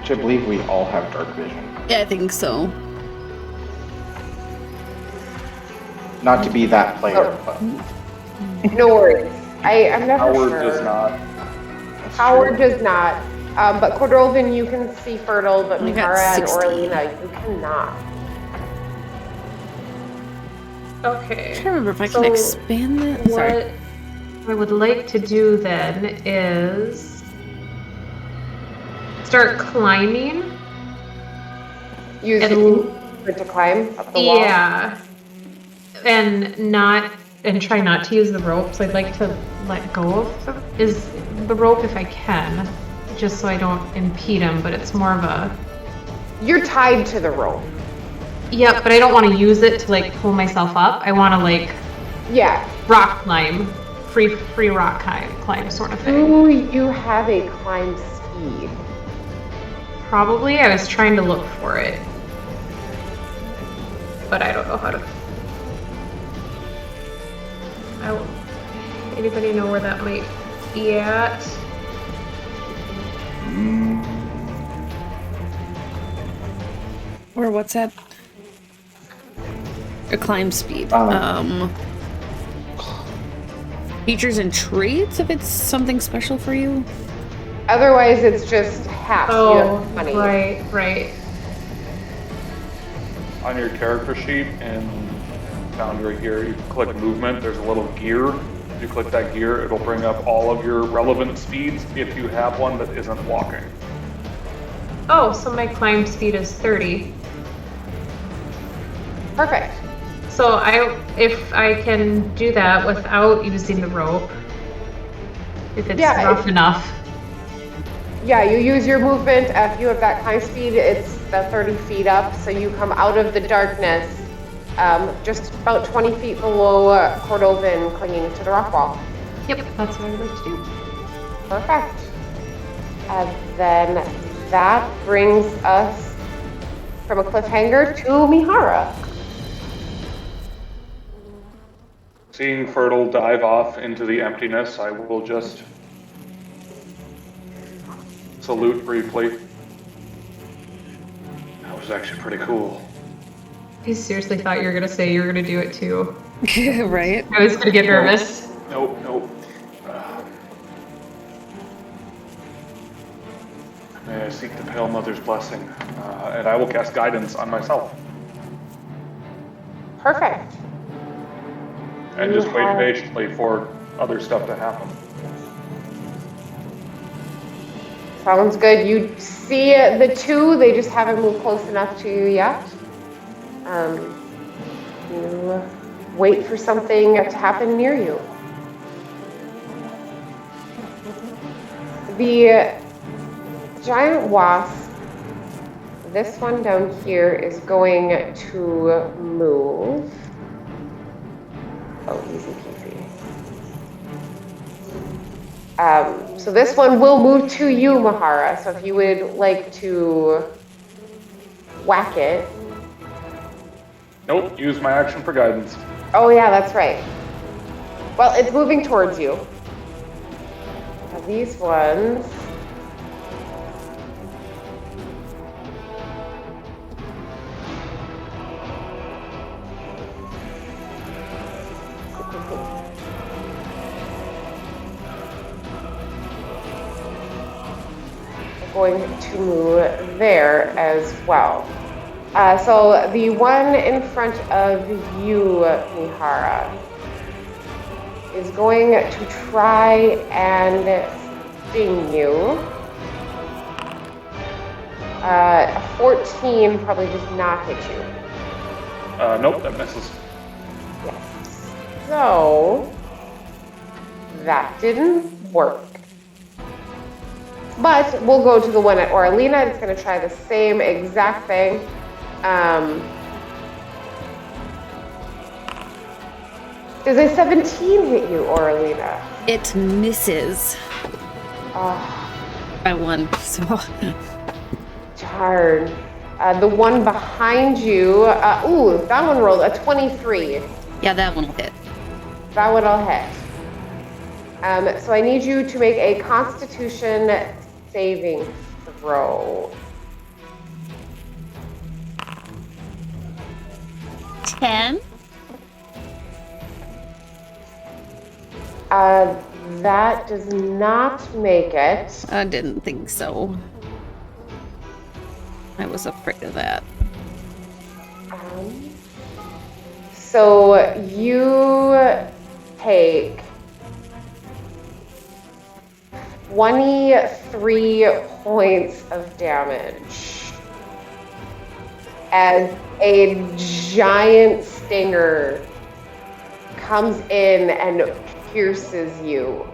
Which I believe we all have dark vision. Yeah, I think so. Not to be that player, but No worries. I'm never Howard sure. does not. Howard does not. But Cordovan, you can see Fertile, but We got Mihara and 60. Orlina, you cannot. Okay. I'm trying to remember if I can So expand that. Sorry. What I would like to do then is start climbing. Use And- the movement to climb up the wall. Yeah. And try not to use the ropes. I'd like to let go of the rope if I can, just so I don't impede him, but it's more of a... You're tied to the rope. Yeah, but I don't want to use it to like pull myself up. I want to like Yeah. rock climb, free rock climb sort of thing. Do you have a climb speed? Probably. I was trying to look for it, but I don't know how to. Anybody know where that might be at? Or what's that? A climb speed. Features and traits if it's something special for you. Otherwise, it's just half. Oh, You have 20. right. On your character sheet and found right here, you click movement, there's a little gear. If you click that gear, it'll bring up all of your relevant speeds if you have one that isn't walking. Oh, so my climb speed is 30. Perfect. So if I can do that without using the rope, if it's rough enough. Yeah, you use your movement. If you have that climb speed, it's the 30 feet up. So you come out of the darkness, just about 20 feet below Cordovan, clinging to the rock wall. Yep, that's what I would like to do. Perfect. And then that brings us from a cliffhanger to Mihara. Seeing Fertile dive off into the emptiness, I will just salute briefly. That was actually pretty cool. I seriously thought you were going to say you were going to do it too. Right? I was going to get nervous. Nope. May I seek the Pale Mother's blessing, and I will cast guidance on myself. Perfect. And just wait patiently for other stuff to happen. Sounds good. You see the two, they just haven't moved close enough to you yet. You wait for something to happen near you. The giant wasp, this one down here, is going to move. Oh, easy peasy. So this one will move to you, Mahara. So if you would like to whack it. Nope, use my action for guidance. Oh yeah, that's right. Well, it's moving towards you. Now these ones. Going to move there as well. So the one in front of you, Mihara, is going to try and sting you. A 14 probably does not hit you. Nope, that misses. Yes. So that didn't work. But we'll go to the one at Oralina. It's going to try the same exact thing. Does a 17 hit you, Oralina? It misses Oh, by 1, so... darn. The one behind you, ooh, that one rolled a 23. Yeah, that one will hit. That one I'll hit. So I need you to make a Constitution saving throw. 10? That does not make it. I didn't think so. I was afraid of that. So you take 23 points of damage as a giant stinger comes in and pierces you.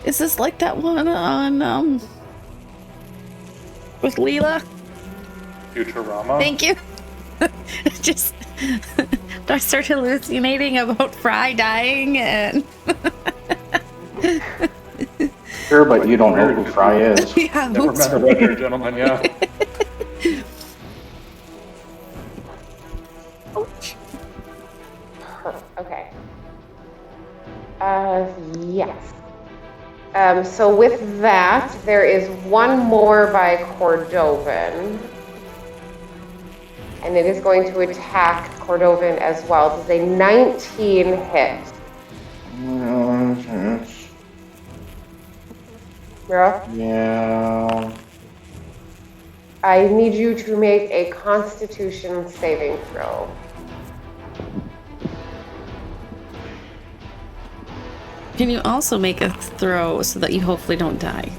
Is this like that one on with Leela? Futurama. Thank you. Just do I start hallucinating about Fry dying and Sure, but you don't know who Fry is. yeah, Never met a red haired gentleman, yeah. Okay. Yes. So with that, there is one more by Cordovan. And it is going to attack Cordovan as well. Does a 19 hit? Mira? Yeah. I need you to make a Constitution saving throw. Can you also make a throw so that you hopefully don't die?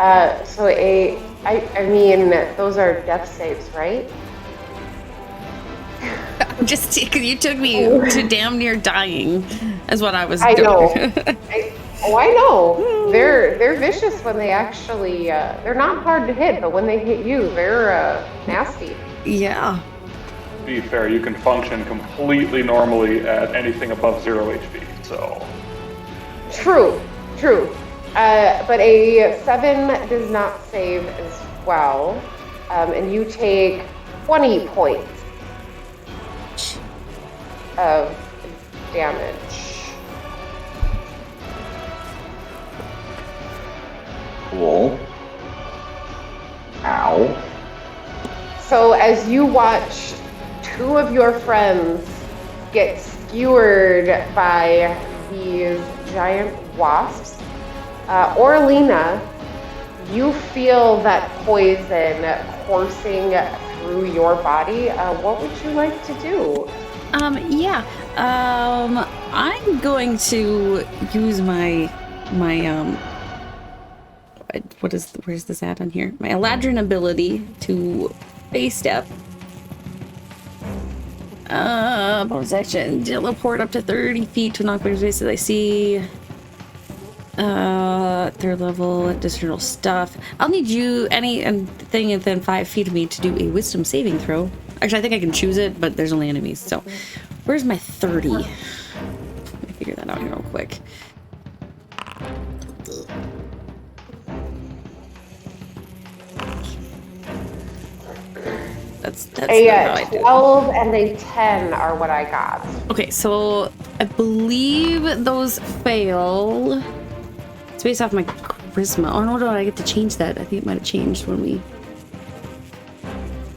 I mean, those are death saves, right? Just because you took me to damn near dying is what I was I doing. know. I know. They're vicious when they actually, they're not hard to hit, but when they hit you, they're nasty. Yeah. To be fair, you can function completely normally at anything above 0 HP, so... True. But a 7 does not save as well. And you take 20 points of damage. Cool. Ow. So as you watch 2 of your friends get skewered by these giant wasps, Oralina, you feel that poison coursing through your body. What would you like to do? I'm going to use my where's this at on here? My Eladrin ability to face step Bonus action. Teleport up to 30 feet to knock spaces I see. Third level additional stuff. I'll need you anything within 5 feet of me to do a wisdom saving throw. Actually, I think I can choose it, but there's only enemies. So, where's my 30? Let me figure that out here real quick. That's a 12 and a 10 are what I got. Okay, so I believe those fail. It's based off my charisma. Oh no, I get to change that. I think it might have changed when we...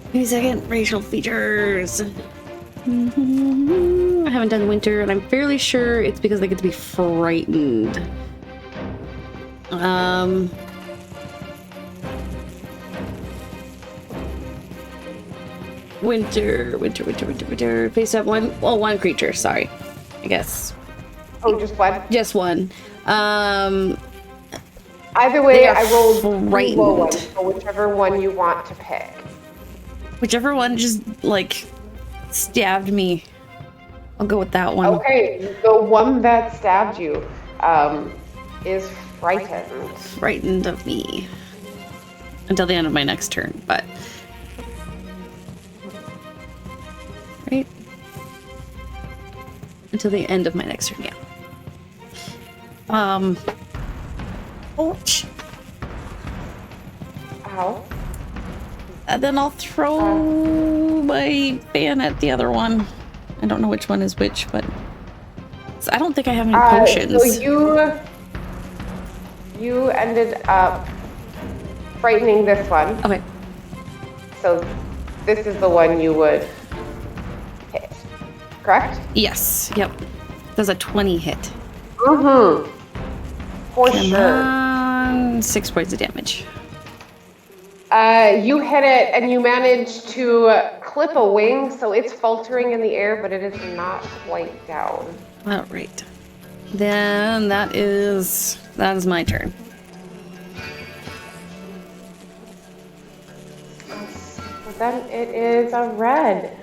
Give me a second. Racial features. I haven't done winter, and I'm fairly sure it's because they get to be frightened. Winter. Face up one creature, sorry. I guess. Oh, just one? Just one. Either way, I rolled frightened. low ones, so whichever one you want to pick. Whichever one just, like, stabbed me. I'll go with that one. Okay, the one that stabbed you is frightened. Frightened of me. Until the end of my next turn, but... Right? Until the end of my next turn, yeah. Ouch. Ow. And then I'll throw my fan at the other one. I don't know which one is which, but... So I don't think I have any potions. So you ended up frightening this one. Okay. So this is the one you would hit, correct? Yes, yep. Does a 20 hit. Mm-hmm. For Come sure. on. 6 points of damage. You hit it and you managed to clip a wing, so it's faltering in the air, but it is not quite down. All right. Then that is my turn. So then it is a red.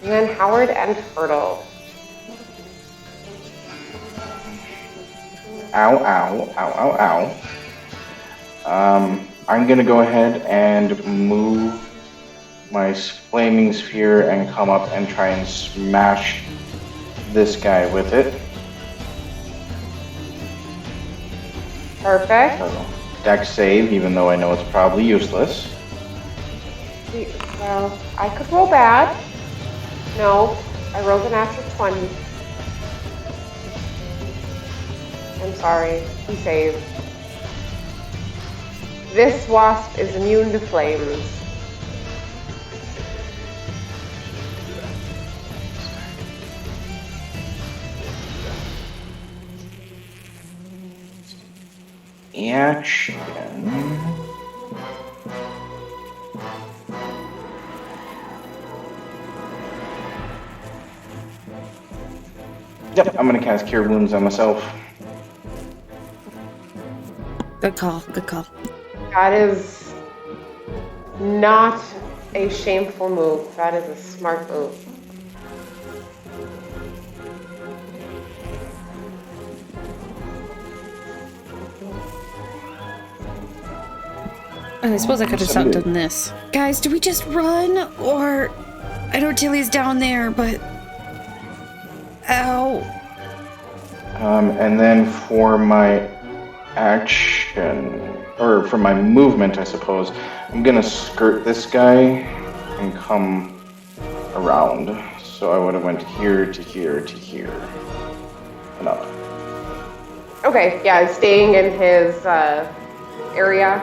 And then Howard and Fertile. Ow, ow, ow, ow, ow. I'm gonna go ahead and move my flaming sphere and come up and try and smash this guy with it. Perfect. Dex save, even though I know it's probably useless. Well, I could roll bad. No, I rolled a natural 20. I'm sorry, he saved. This wasp is immune to flames. Action. Yep, I'm gonna cast Cure Wounds on myself. Good call, good call. That is not a shameful move. That is a smart move. I suppose I could have done this. Guys, do we just run? Or... I know Tilly's down there, but... Ow. And then for my action, or for my movement, I suppose, I'm gonna skirt this guy and come around. So I would have went here to here to here and up. Okay, yeah, staying in his area.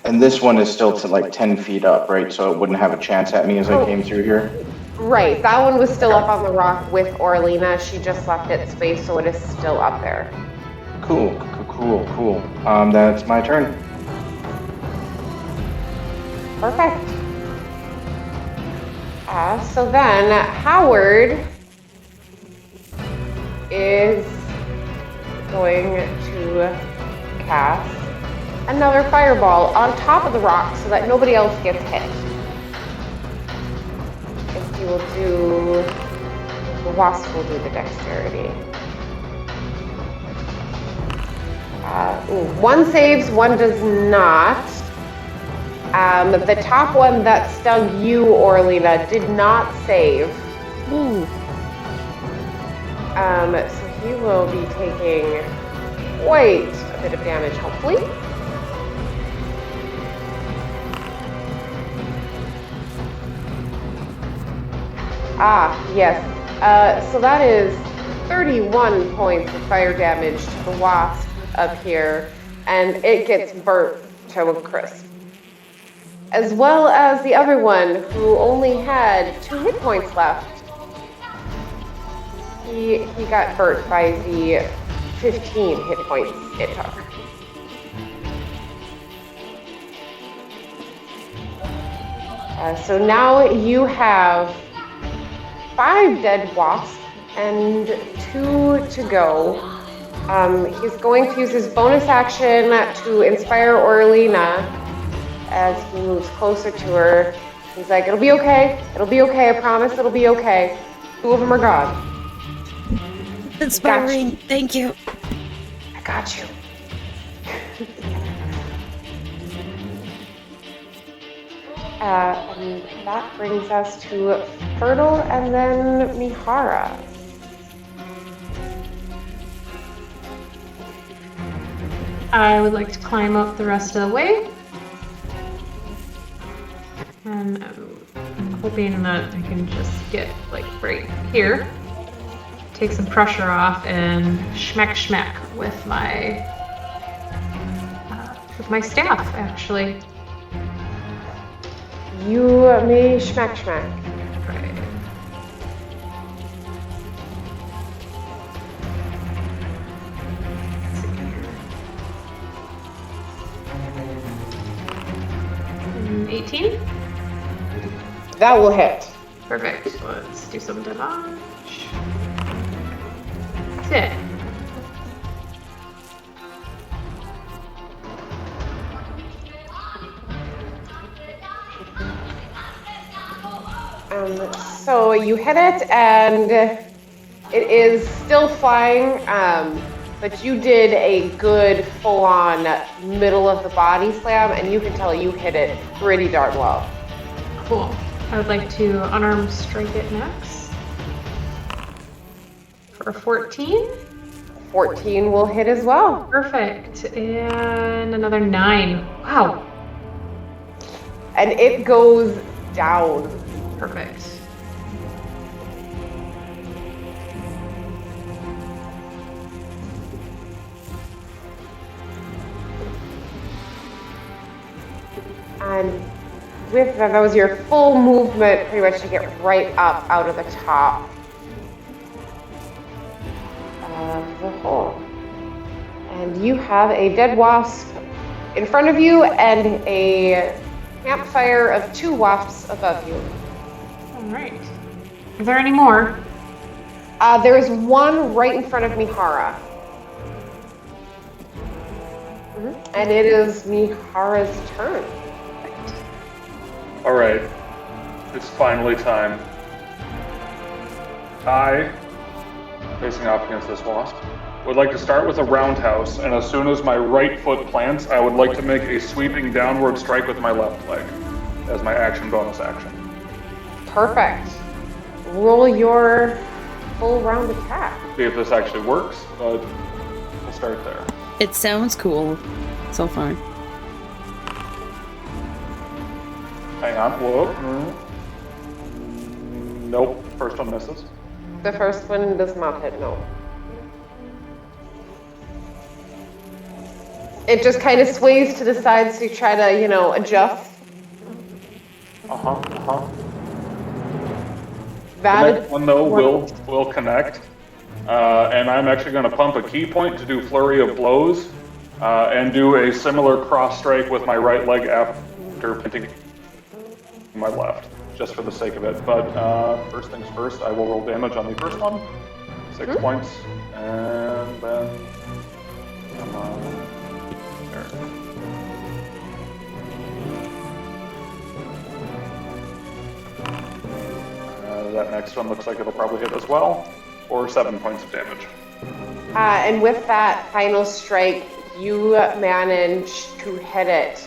And this one is still to like 10 feet up, right? So it wouldn't have a chance at me as I came through here. Right, that one was still up on the rock with Orlina. She just left its space, so it is still up there. Cool. That's my turn. Perfect. So then Howard is going to cast another fireball on top of the rock so that nobody else gets hit. wasp will do the dexterity. One saves, one does not. The top one that stung you, Orlina, did not save. Ooh. So he will be taking quite a bit of damage, hopefully. Yes. So that is 31 points of fire damage to the wasp up here, and it gets burnt to a crisp. As well as the other one, who only had 2 hit points left. He got burnt by the 15 hit points it took. So now you have 5 dead wasps and 2 to go. He's going to use his bonus action to inspire Orlina as he moves closer to her. He's like, it'll be okay, I promise it'll be okay. 2 of them are gone. Inspiring, thank you. I got you. And that brings us to Fertile and then Mihara. I would like to climb up the rest of the way. And I'm hoping that I can just get like right here. Take some pressure off and schmack with my staff, actually. You may schmack. Right. Let's see here. 18? That will hit. Perfect. Let's do some damage. That's it. So you hit it, and it is still flying, but you did a good full-on middle of the body slam, and you can tell you hit it pretty darn well. Cool. I would like to unarmed strike it next. For 14. 14 will hit as well. Perfect. And another 9. Wow. And it goes down. Perfect. And with that was your full movement, pretty much to get right up out of the top of the hole. And you have a dead wasp in front of you and a campfire of 2 wasps above you. All right. Are there any more? There is one right in front of Mihara. And it is Mihara's turn. All right, it's finally time. I, facing off against this wasp, would like to start with a roundhouse, and as soon as my right foot plants, I would like to make a sweeping downward strike with my left leg as my action bonus action. Perfect. Roll your full round attack. See if this actually works, but we'll start there. It sounds cool so far. Hang on, whoa. Nope, first one misses. The first one does not hit, no. It just kind of sways to the side, so you try to, adjust. The That next one, though, will connect. And I'm actually going to pump a key point to do Flurry of Blows and do a similar cross strike with my right leg after pinting my left, just for the sake of it. But first things first, I will roll damage on the first one. 6 points. And then... Come on. There. that next one looks like it'll probably hit as well, for 7 points of damage. And with that final strike, you manage to hit it.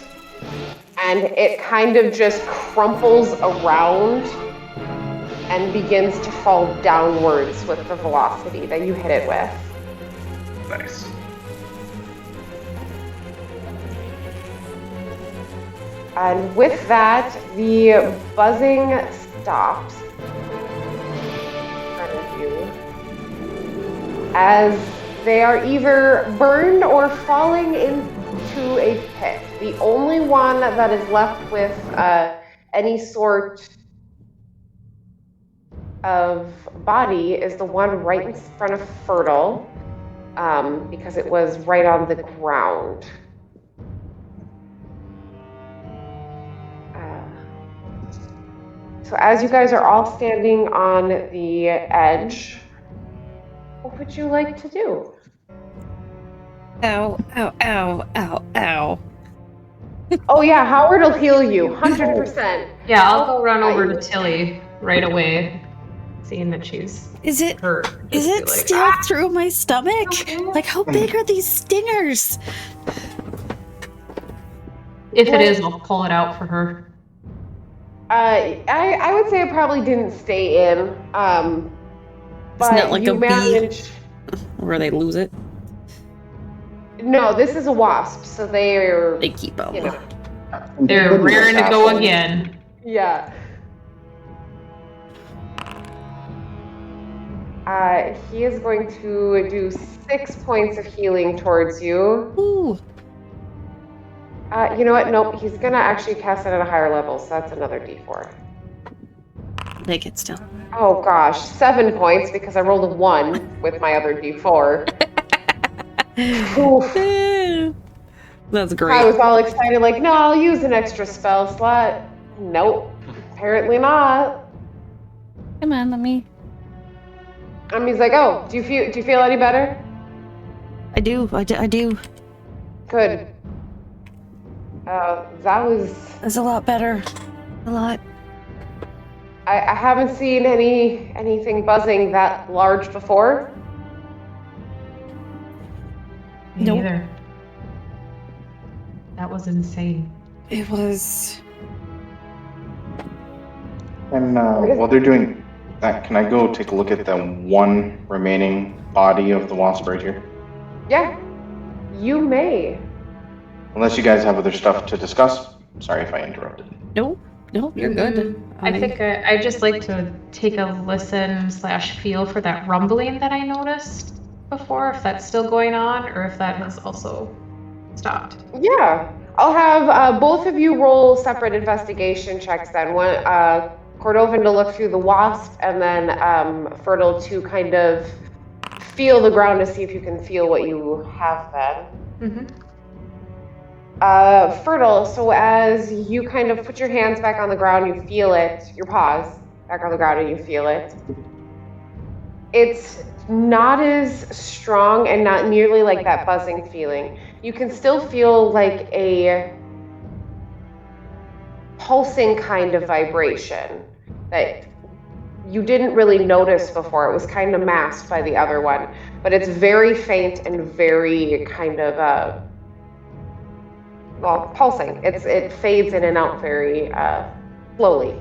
And it kind of just crumples around and begins to fall downwards with the velocity that you hit it with. Nice. And with that, the buzzing stops in front of you as they are either burned or falling into a pit. The only one that is left with any sort of body is the one right in front of Fertile, because it was right on the ground. So as you guys are all standing on the edge, what would you like to do? Ow, ow, ow, ow, ow. Oh yeah, Howard will heal you, 100%. Yeah, I'll go run over to Tilly right away, seeing that she's Is it hurt. is Just it be like, still through my stomach? Okay. Like, how big are these stingers? If it is, I'll pull it out for her. I would say it probably didn't stay in, but It's not like you a bee. managed. Where they lose it? No, this is a wasp, so they're, They keep them. you know, They're raring to go again. yeah. He is going to do 6 points of healing towards you. Ooh. You know what? Nope, he's gonna actually cast it at a higher level, so that's another d4. Take it still. Oh gosh, 7 points because I rolled a 1 with my other d4. Oof. That's I great. was all excited, like, no, I'll use an extra spell slot. Nope, apparently not. Come on, let me. He's like, oh, do you feel any better? I do. Good. That was. That's a lot better. A lot. I haven't seen anything buzzing that large before. Me Nope. neither. That was insane. It was. And while they're doing that, can I go take a look at the one remaining body of the wasp right here? Yeah, you may. Unless you guys have other stuff to discuss. Sorry if I interrupted. Nope. You're good. I think I'd just like to take a listen / feel for that rumbling that I noticed before, if that's still going on or if that has also stopped. Yeah, I'll have both of you roll separate investigation checks then. One, Cordovan to look through the wasp, and then Fertile to kind of feel the ground to see if you can feel what you have then. Fertile, so as you kind of put your hands back on the ground, you feel it, your paws back on the ground, and you feel it. It's not as strong and not nearly like that buzzing feeling. You can still feel like a pulsing kind of vibration that you didn't really notice before. It was kind of masked by the other one, but it's very faint and very kind of pulsing. It fades in and out very slowly.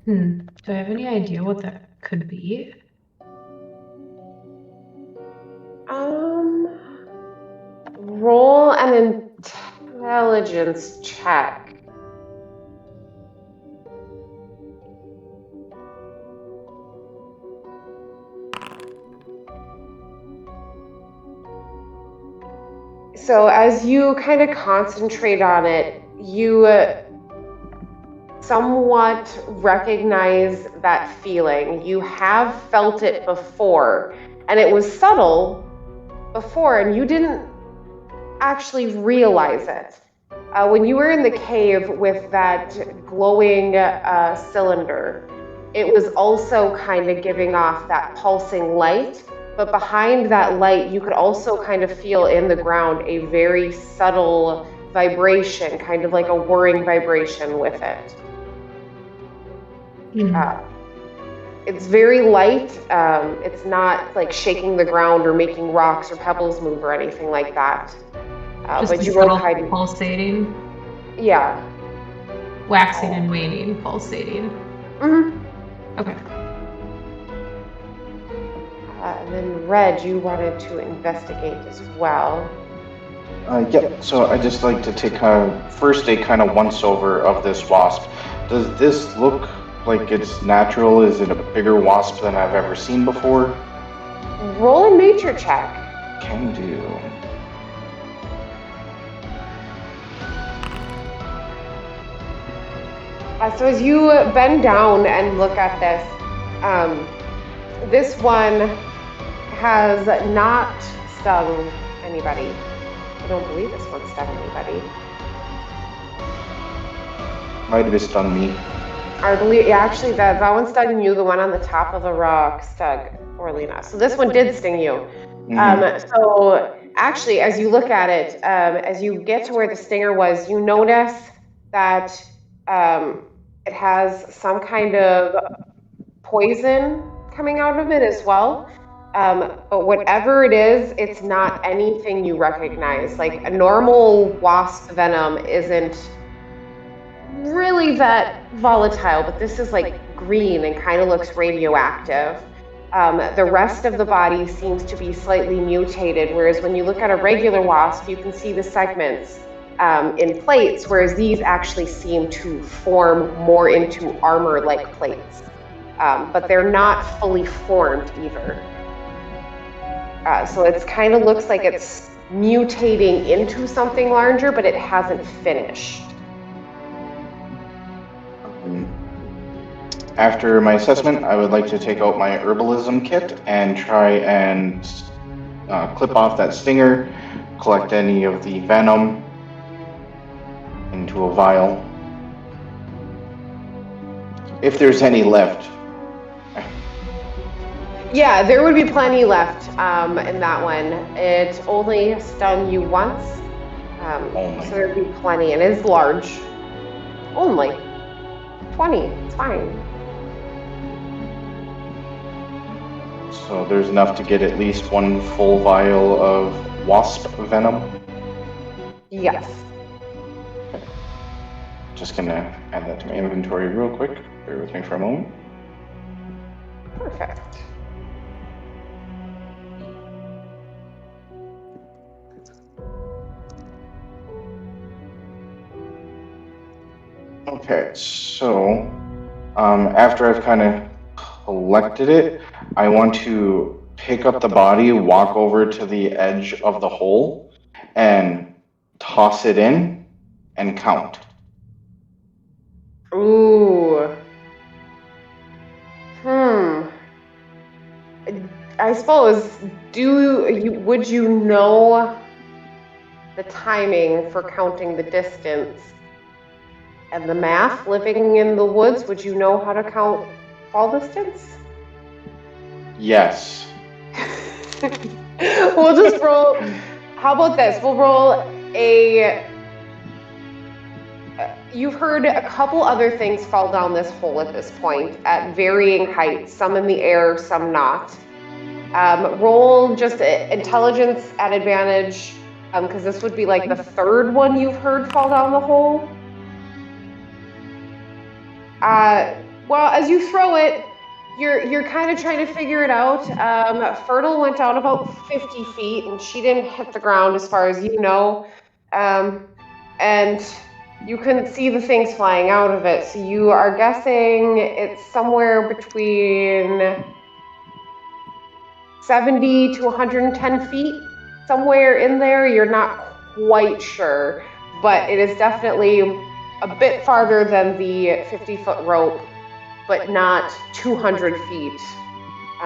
Do I have any idea what that could be? Roll an intelligence check. So as you kind of concentrate on it, you somewhat recognize that feeling. You have felt it before, and it was subtle before, and you didn't actually realize it. When you were in the cave with that glowing cylinder, it was also kind of giving off that pulsing light. But behind that light, you could also kind of feel in the ground a very subtle vibration, kind of like a whirring vibration with it. It's very light. It's not like shaking the ground or making rocks or pebbles move or anything like that. Just but you subtle roll hiding. pulsating, Yeah. waxing and waning, pulsating. Okay. And then Red, you wanted to investigate as well. Yep, so I just like to take first a kind of once over of this wasp. Does this look like it's natural? Is it a bigger wasp than I've ever seen before? Roll a nature check. Can do. So as you bend down and look at this, this one has not stung anybody. I don't believe this one stung anybody. Might have stung me. I believe, yeah, actually, that one stung you. The one on the top of the rock stung Orlina. So this one did sting you. So actually, as you look at it, as you get to where the stinger was, you notice that it has some kind of poison coming out of it as well. But whatever it is, it's not anything you recognize. Like a normal wasp venom isn't really that volatile, but this is like green and kind of looks radioactive. The rest of the body seems to be slightly mutated, whereas when you look at a regular wasp, you can see the segments in plates, whereas these actually seem to form more into armor-like plates. But they're not fully formed either. So it kind of looks like it's mutating into something larger, but it hasn't finished. After my assessment, I would like to take out my herbalism kit and try and clip off that stinger, collect any of the venom into a vial. If there's any left. Yeah, there would be plenty left in that one. It only stung you once, so there'd be plenty, and it's large. Only 20, it's fine. So there's enough to get at least one full vial of wasp venom? Yes. Just gonna add that to my inventory real quick. Bear with me for a moment. Perfect. Okay, so after I've kind of collected it, I want to pick up the body, walk over to the edge of the hole, and toss it in and count. Ooh. I suppose, would you know the timing for counting the distance and the math living in the woods? Would you know how to count fall distance? Yes. We'll just roll. How about this? We'll roll a. You've heard a couple other things fall down this hole at this point at varying heights, some in the air, some not. Roll just intelligence at advantage, because this would be like the third one you've heard fall down the hole. Well, as you throw it, you're kind of trying to figure it out. Fertile went down about 50 feet, and she didn't hit the ground as far as you know. And you couldn't see the things flying out of it, so you are guessing it's somewhere between 70 to 110 feet, somewhere in there. You're not quite sure, but it is definitely a bit farther than the 50-foot rope, but not 200 feet,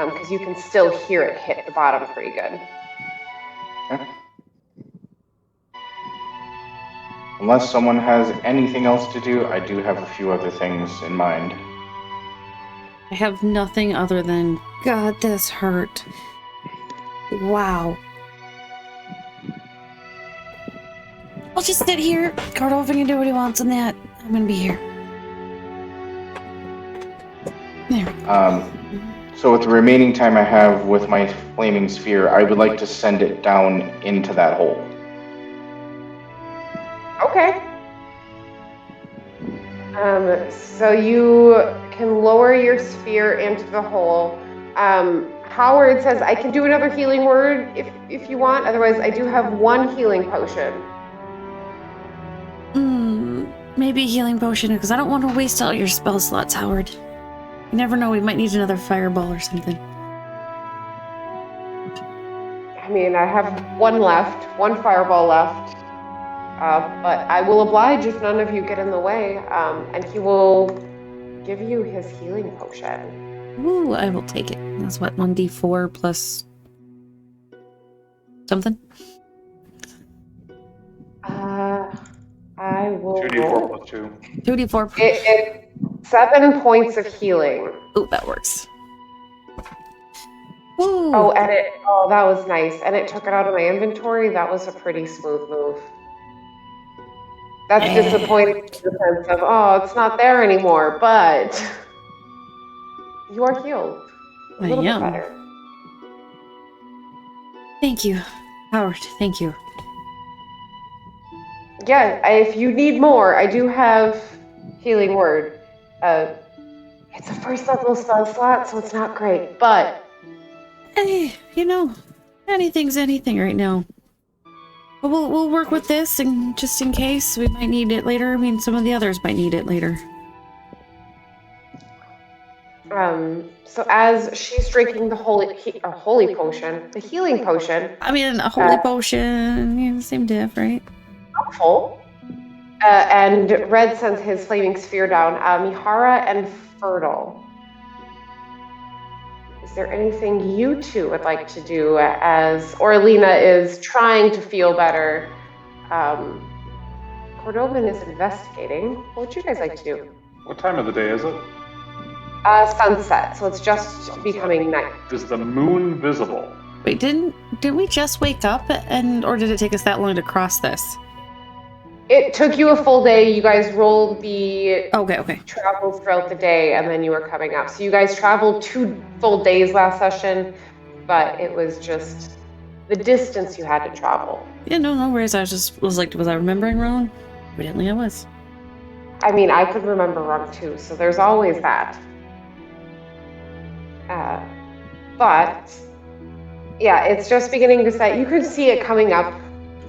because you can still hear it hit the bottom pretty good. Okay. Unless someone has anything else to do, I do have a few other things in mind. I have nothing other than, God, this hurt. Wow. I'll just sit here. Cardolphin can do what he wants on that. I'm gonna be here. Okay. So with the remaining time I have with my flaming sphere, I would like to send it down into that hole. Okay. So you can lower your sphere into the hole. Howard says, I can do another healing word if you want. Otherwise, I do have one healing potion. Maybe a healing potion, because I don't want to waste all your spell slots, Howard. You never know, we might need another fireball or something. I mean, I have one fireball left. But I will oblige if none of you get in the way. And he will give you his healing potion. Ooh, I will take it. That's what, 1d4 plus something? I will 2d4 roll. plus 2. 2d4. It's 7 points of healing. Ooh, that works. Ooh. Oh, that was nice. And it took it out of my inventory. That was a pretty smooth move. That's disappointing in the sense of, it's not there anymore, but you are healed. A little bit better. Thank you, Howard. Thank you. Yeah, if you need more, I do have healing word. It's a first level spell slot, so it's not great, but Hey, anything's anything right now. But we'll work with this, and just in case we might need it later. I mean, some of the others might need it later. So as she's drinking the holy potion, the healing potion. I mean, a holy potion, same diff, right? Helpful. And Red sends his flaming sphere down. Mihara and Fertile. Is there anything you two would like to do as Orlina is trying to feel better? Cordovan is investigating. What would you guys like to do? What time of the day is it? Sunset, so it's just becoming night. Is the moon visible? Wait, didn't we just wake up, or did it take us that long to cross this? It took you a full day. You guys rolled the Okay. travels throughout the day, and then you were coming up. So you guys traveled 2 full days last session, but it was just the distance you had to travel. Yeah, no worries. Was I remembering wrong? Evidently I was. I mean, I could remember wrong too, so there's always that. But yeah, it's just beginning to set. You could see it coming up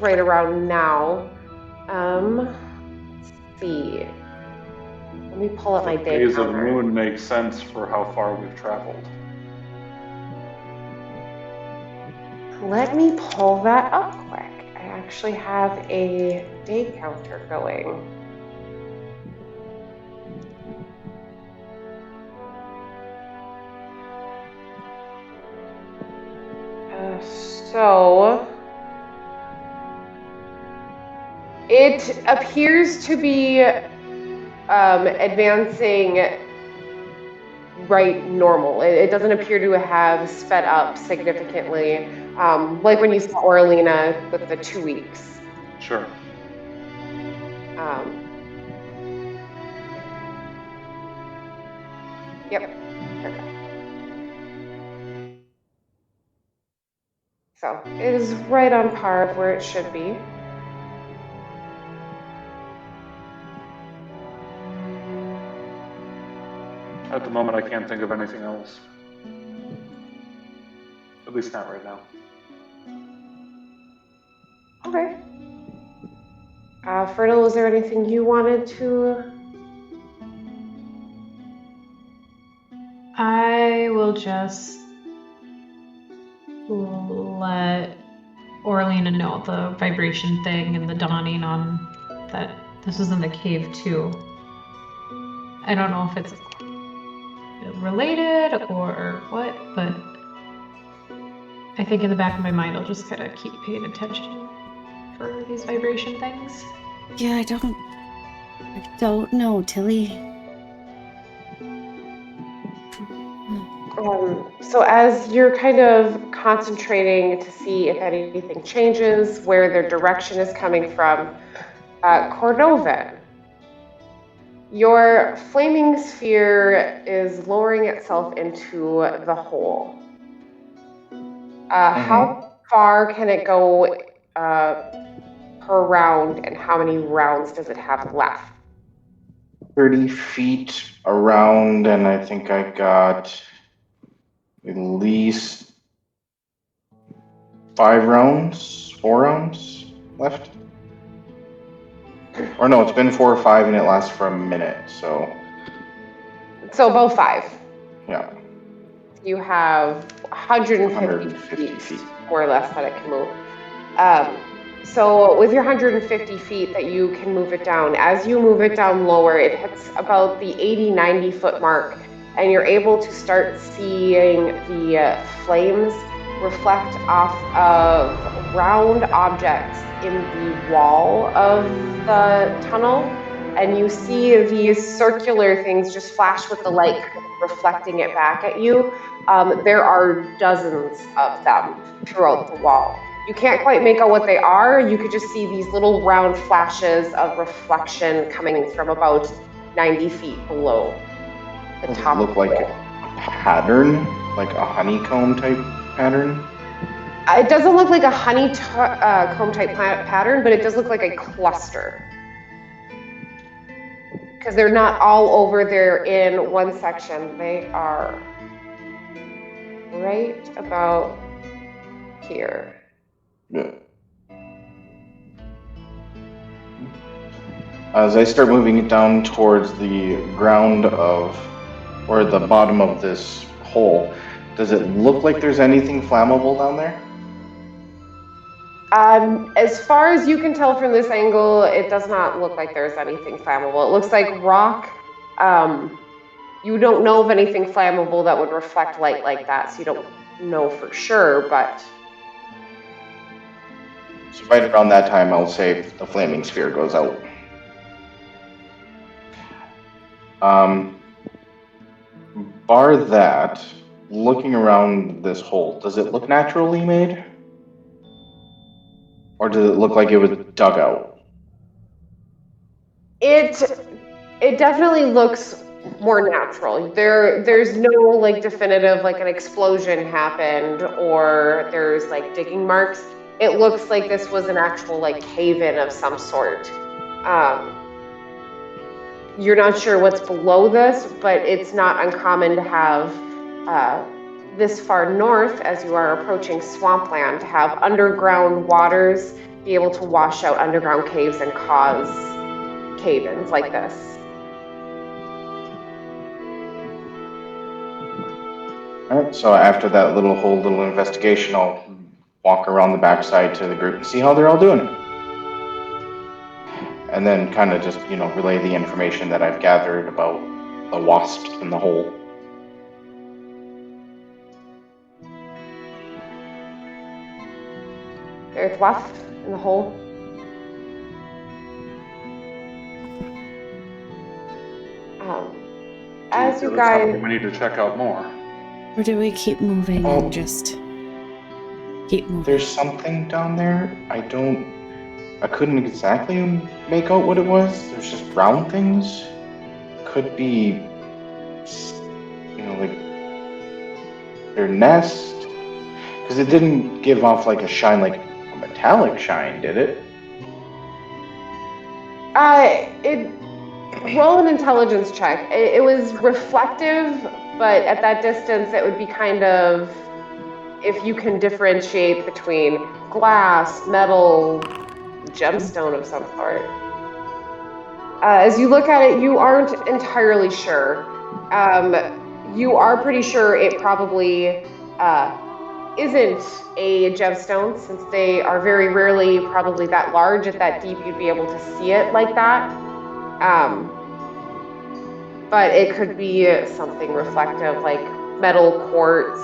right around now. Let's see. Let me pull up my day Days of counter. moon make sense for how far we've traveled. Let me pull that up quick. I actually have a day counter going. So it appears to be advancing right normal. It doesn't appear to have sped up significantly, like when you saw Orlina with the 2 weeks. Sure. Yep. Perfect. So it is right on par of where it should be. At the moment, I can't think of anything else. At least not right now. Okay. Fertile, is there anything you wanted to? I will just let Orlina know the vibration thing and the dawning on that this was in the cave too. I don't know if it's related or what, but I think in the back of my mind I'll just kind of keep paying attention for these vibration things. Yeah, I don't know, Tilly. So as you're kind of concentrating to see if anything changes, where their direction is coming from, Cordovan, Your flaming sphere is lowering itself into the hole. How far can it go per round, and how many rounds does it have left? 30 feet around, and I think I got at least 4 rounds left. Or no, it's been 4 or 5, and it lasts for a minute, so. So about 5. Yeah. You have 150 feet, more or less, that it can move. So with your 150 feet that you can move it down, as you move it down lower, it hits about the 80-90 foot mark, and you're able to start seeing the flames reflect off of round objects in the wall of the tunnel, and you see these circular things just flash with the light, reflecting it back at you. There are dozens of them throughout the wall. You can't quite make out what they are. You could just see these little round flashes of reflection coming from about 90 feet below the top. Does it look like a pattern, like a honeycomb type pattern? It doesn't look like a honeycomb type pattern, but it does look like a cluster. Because they're not all over there in one section. They are right about here. Yeah. As I start moving it down towards the ground of, or the bottom of this hole, does it look like there's anything flammable down there? As far as you can tell from this angle, it does not look like there's anything flammable. It looks like rock. You don't know of anything flammable that would reflect light like that, so you don't know for sure, but... So right around that time, I'll say the flaming sphere goes out. Bar that, looking around this hole, does it look naturally made? Or does it look like it was dug out? It definitely looks more natural. There's no like definitive like an explosion happened or there's like digging marks. It looks like this was an actual like cave-in of some sort. You're not sure what's below this, but it's not uncommon to have this far north, as you are approaching swampland, to have underground waters be able to wash out underground caves and cause cave-ins like this. Alright, so after that little investigation, I'll walk around the backside to the group and see how they're all doing. And then kind of just, relay the information that I've gathered about the wasps in the hole. There's wasps in the hole. As you guys... We need to check out more. Or do we keep moving and just keep moving? There's something down there. I couldn't exactly make out what it was. There's just round things. Could be, like their nest. Because it didn't give off like a shine, like a metallic shine, did it? Roll an intelligence check. It was reflective, but at that distance, it would be kind of, if you can differentiate between glass, metal, gemstone of some sort. As you look at it, you aren't entirely sure. You are pretty sure it probably isn't a gemstone, since they are very rarely probably that large. At that deep, you'd be able to see it like that. But it could be something reflective, like metal quartz,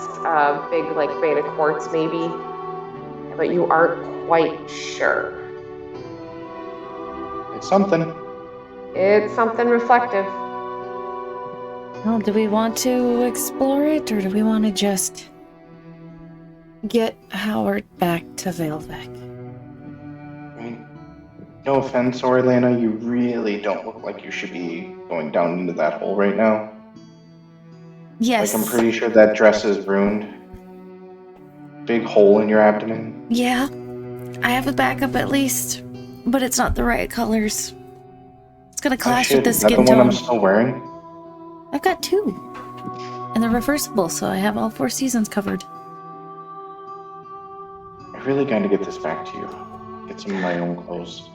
big like beta quartz maybe, but you aren't quite sure. It's something. It's something reflective. Well, do we want to explore it, or do we want to just get Howard back to Veilvik? I mean, No offense, Orlana, you really don't look like you should be going down into that hole right now. Yes. Like, I'm pretty sure that dress is ruined. Big hole in your abdomen. Yeah. I have a backup at least, but it's not the right colors. It's gonna clash with the Is that the skin one I'm tone. still wearing? I've got 2. And they're reversible, so I have all 4 seasons covered. I really gotta get this back to you. Get some of my own clothes.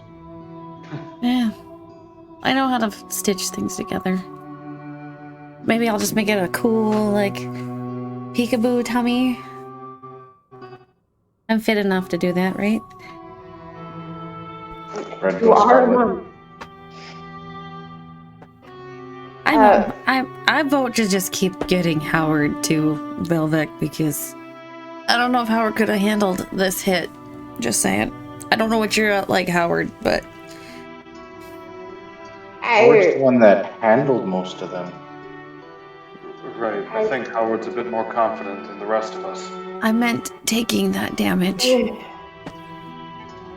Yeah. I know how to stitch things together. Maybe I'll just make it a cool, like, peekaboo tummy. I'm fit enough to do that, right? Red You Ghost are a Scarlet. mom. I vote to just keep getting Howard to Velvec because I don't know if Howard could have handled this hit. Just saying. I don't know what you're like, Howard, but Howard's the one that handled most of them. Right. I think Howard's a bit more confident than the rest of us. I meant taking that damage.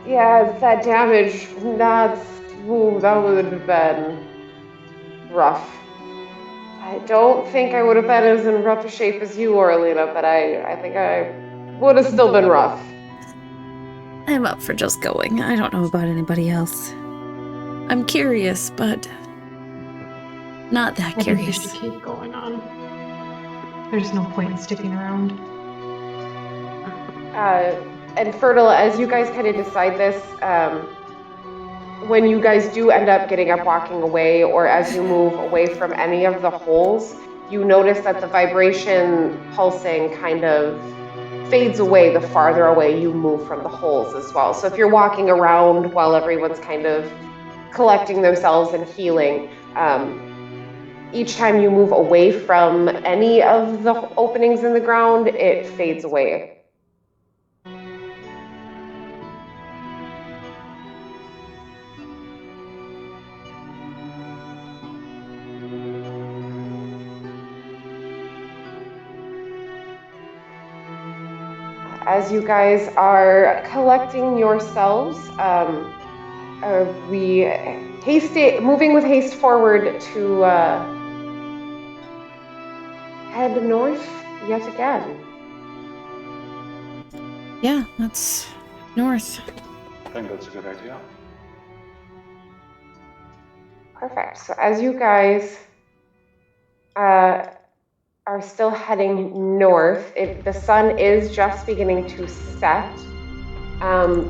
Yeah, that damage, that would have been rough. I don't think I would have been as in rough a shape as you, Orlina, but I think I would have still been rough. I'm up for just going. I don't know about anybody else. I'm curious, but not that I think we curious. should keep going on. There's no point in sticking around. And Fertile, as you guys kind of decide this, when you guys do end up getting up walking away, or as you move away from any of the holes, you notice that the vibration pulsing kind of fades away the farther away you move from the holes as well. So if you're walking around while everyone's kind of collecting themselves and healing, each time you move away from any of the openings in the ground, it fades away. As you guys are collecting yourselves, we moving with haste forward to head north yet again. Yeah, that's north. I think that's a good idea. Perfect. So as you guys are still heading north, the sun is just beginning to set.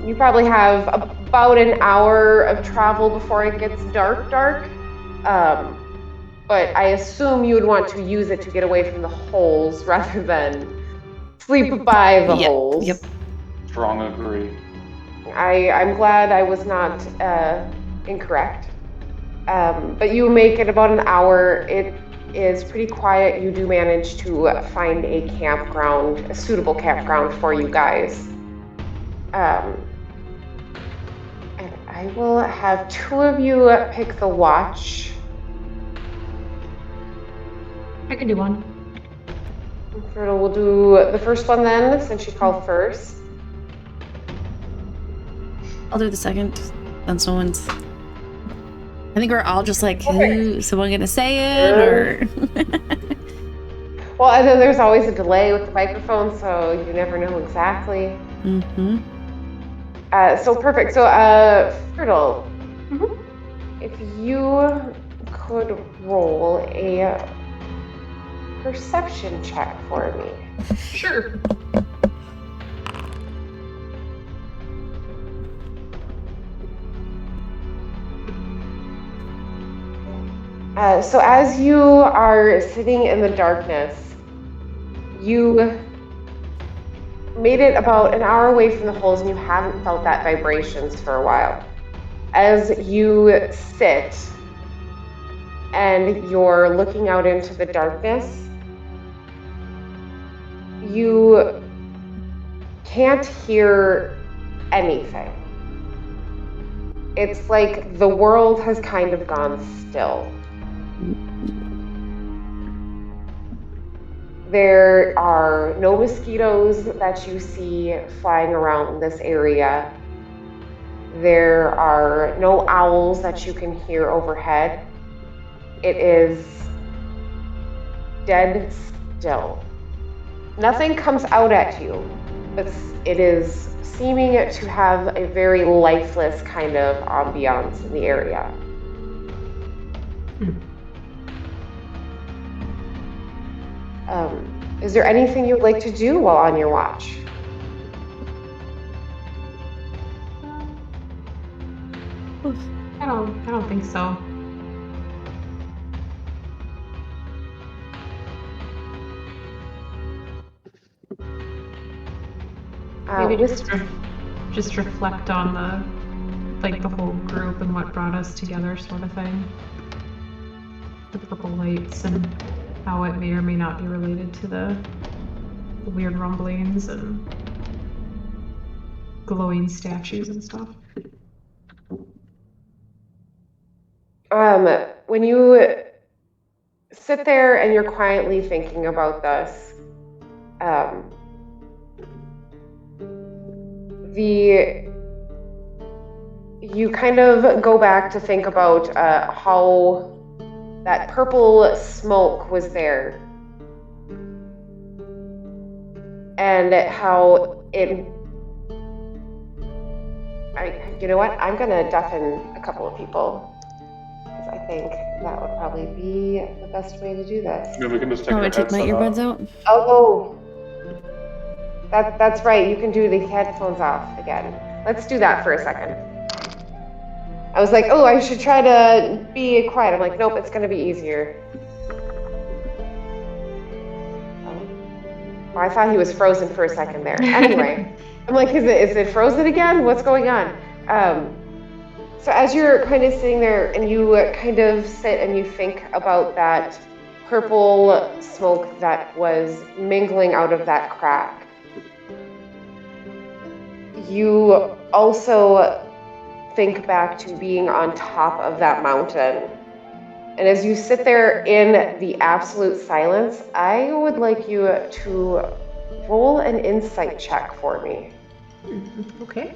You probably have about an hour of travel before it gets dark. But I assume you would want to use it to get away from the holes rather than sleep by the holes. Yep. Strong agree. I'm glad I was not incorrect. But you make it about an hour. It is pretty quiet. You do manage to find a campground, a suitable campground for you guys. And I will have 2 of you pick the watch. I can do one. Fertile will do the first one then, since she called first. I'll do the second. Then someone's. I think we're all just like, is someone gonna say it or? Well, and then there's always a delay with the microphone, so you never know exactly. Mm-hmm. So perfect. So, Fertile, if you could roll a perception check for me. Sure. So as you are sitting in the darkness, you made it about an hour away from the holes and you haven't felt that vibrations for a while. As you sit and you're looking out into the darkness, you can't hear anything. It's like the world has kind of gone still. There are no mosquitoes that you see flying around this area. There are no owls that you can hear overhead. It is dead still. Nothing comes out at you, but it is seeming to have a very lifeless kind of ambiance in the area. Is there anything you'd like to do while on your watch? I don't think so. Maybe just reflect on the whole group and what brought us together, sort of thing. The purple lights and how it may or may not be related to the weird rumblings and glowing statues and stuff. When you sit there and you're quietly thinking about this, you kind of go back to think about how that purple smoke was there and how you know what? I'm gonna deafen a couple of people because I think that would probably be the best way to do this. I mean, we can just take Oh, our I take my headset earbuds off. out? Oh, that's right. You can do the headphones off again. Let's do that for a second. I was like, oh, I should try to be quiet. I'm like, nope, it's going to be easier. Well, I thought he was frozen for a second there. Anyway, I'm like, is it frozen again? What's going on? So as you're kind of sitting there and you kind of sit and you think about that purple smoke that was mingling out of that crack, you also think back to being on top of that mountain. And as you sit there in the absolute silence, I would like you to roll an insight check for me. Okay.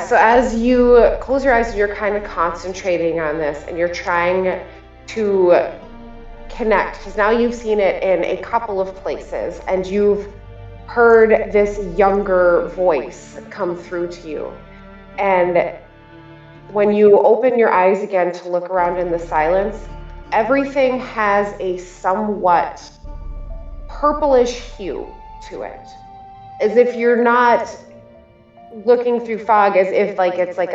So as you close your eyes, you're kind of concentrating on this and you're trying to connect, because now you've seen it in a couple of places and you've heard this younger voice come through to you. And when you open your eyes again to look around in the silence, everything has a somewhat purplish hue to it, as if you're not looking through fog, as if like it's like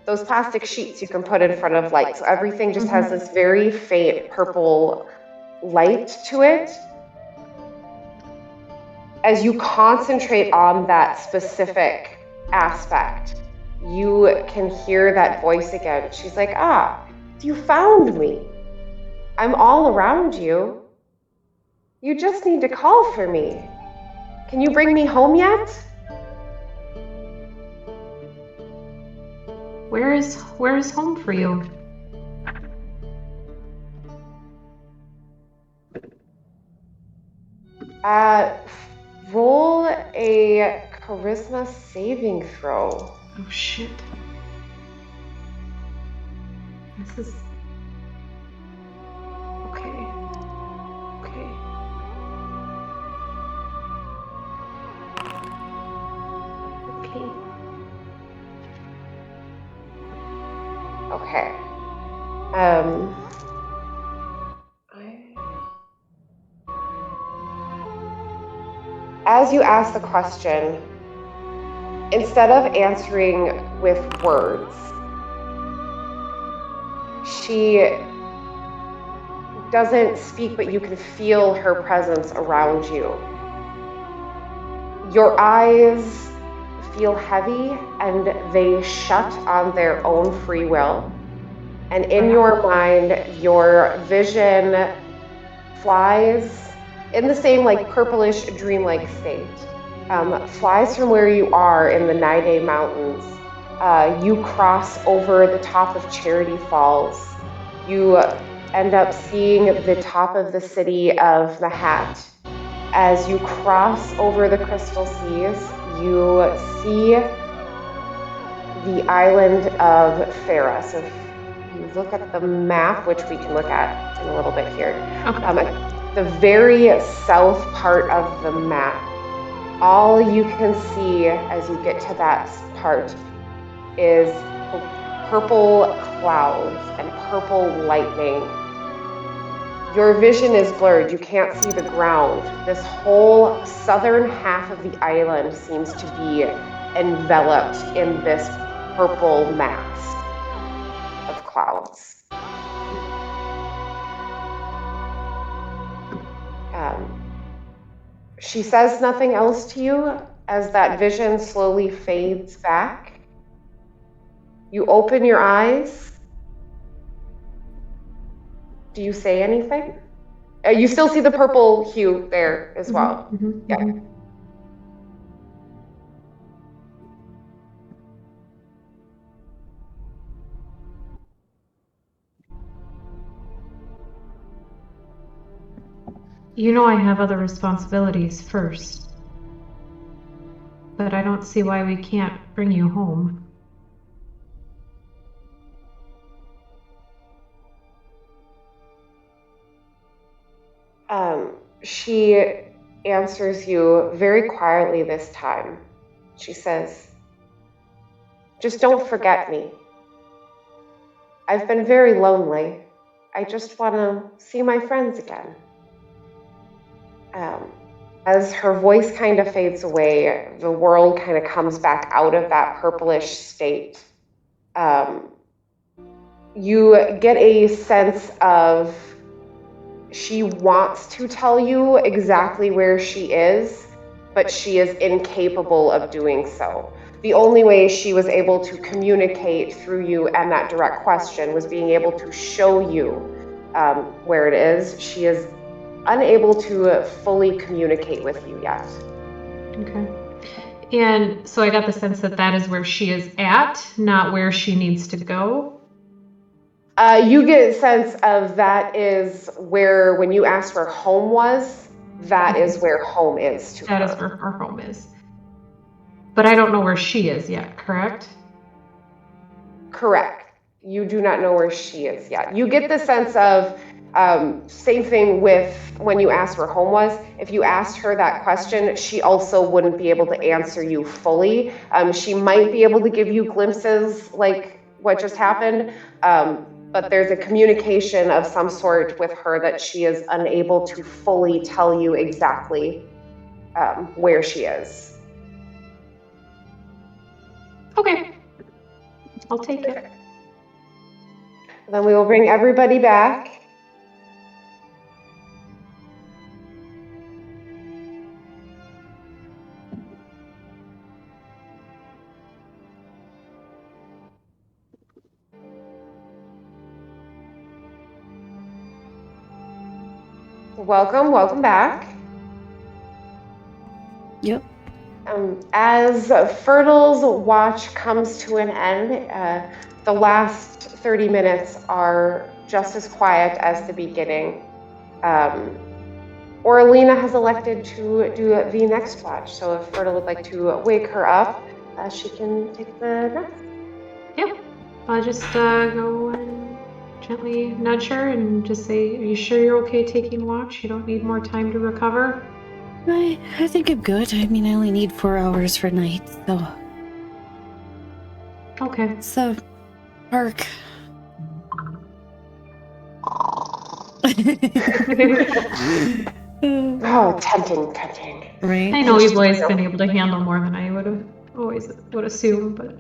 those plastic sheets you can put in front of light. So everything just has this very faint purple light to it. As you concentrate on that specific aspect, you can hear that voice again. She's like, you found me. I'm all around you. You just need to call for me. Can you bring me home yet? Where is home for you? Roll a charisma saving throw. Oh shit. This is okay. Okay. As you ask the question, instead of answering with words, she doesn't speak, but you can feel her presence around you. Your eyes feel heavy and they shut on their own free will. And in your mind, your vision flies in the same like purplish dreamlike state. flies from where you are in the Nide Mountains. You cross over the top of Charity Falls. You end up seeing the top of the city of Mahat. As you cross over the Crystal Seas, you see the island of Farah. So if you look at the map, which we can look at in a little bit here, at the very south part of the map, all you can see as you get to that part is purple clouds and purple lightning. Your vision is blurred. You can't see the ground. This whole southern half of the island seems to be enveloped in this purple mass of clouds. She says nothing else to you as that vision slowly fades back. You open your eyes. Do you say anything? You still see the purple hue there as well. Yeah. You know I have other responsibilities first. But I don't see why we can't bring you home. She answers you very quietly this time. She says, "Just don't forget me. I've been very lonely. I just want to see my friends again." As her voice kind of fades away, the world kind of comes back out of that purplish state. You get a sense of she wants to tell you exactly where she is, but she is incapable of doing so. The only way she was able to communicate through you and that direct question was being able to show you where it is. She is unable to fully communicate with you yet. Okay. And so I got the sense that that is where she is at, not where she needs to go. You get a sense of that is where, when you asked where home was, that is where home is to her. That is where her home is. But I don't know where she is yet, correct? Correct. You do not know where she is yet. You get the sense of, same thing with when you asked where home was. If you asked her that question, she also wouldn't be able to answer you fully. She might be able to give you glimpses like what just happened, but there's a communication of some sort with her that she is unable to fully tell you exactly where she is. Okay. I'll take it. Then we will bring everybody back. Welcome back. Yep. As Fertle's watch comes to an end, the last 30 minutes are just as quiet as the beginning. Orlina has elected to do the next watch, so if Fertile would like to wake her up, she can take the next. Yep. I'll just go and gently nudge her and just say, "Are you sure you're okay taking watch? You don't need more time to recover?" I think I'm good. I mean, I only need 4 hours for night, so. Okay. So, Park. Oh, tempting. Right? I know you've always been able to handle more than I would assume, but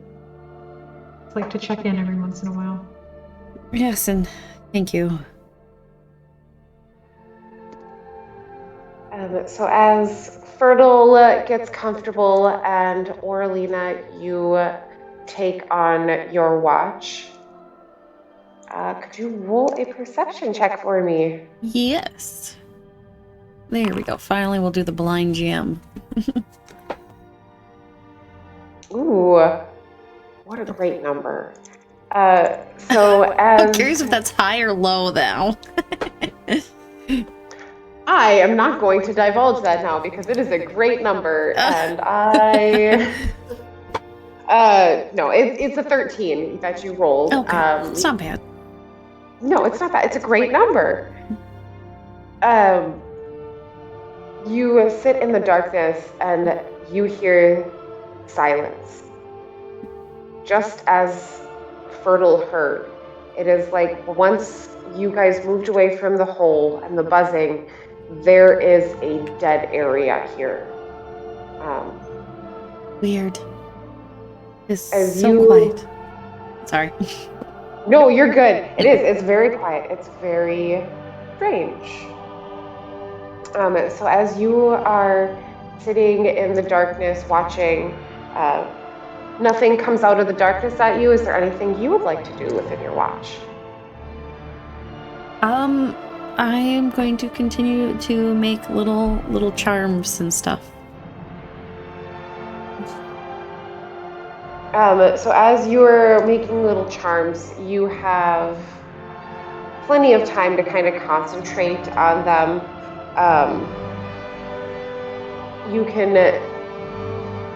it's like to check in every once in a while. Yes, and thank you. So as Fertile gets comfortable and Orlina, you take on your watch. Could you roll a perception check for me? Yes. There we go. Finally, we'll do the blind jam. Ooh, what a great number. So as I'm curious if that's high or low now. I am not going to divulge that now because it is a great number, and no, it's a 13 that you rolled. Okay, it's not bad. No, it's not bad. It's a great number. You sit in the darkness and you hear silence. Just as Fertile heard. It is like once you guys moved away from the hole and the buzzing, there is a dead area here. Weird. It's As so you- quiet. Sorry. No, you're good. It is. It's very quiet. It's very strange. So as you are sitting in the darkness watching, nothing comes out of the darkness at you. Is there anything you would like to do within your watch? I am going to continue to make little charms and stuff. So as you're making little charms, you have plenty of time to kind of concentrate on them. You can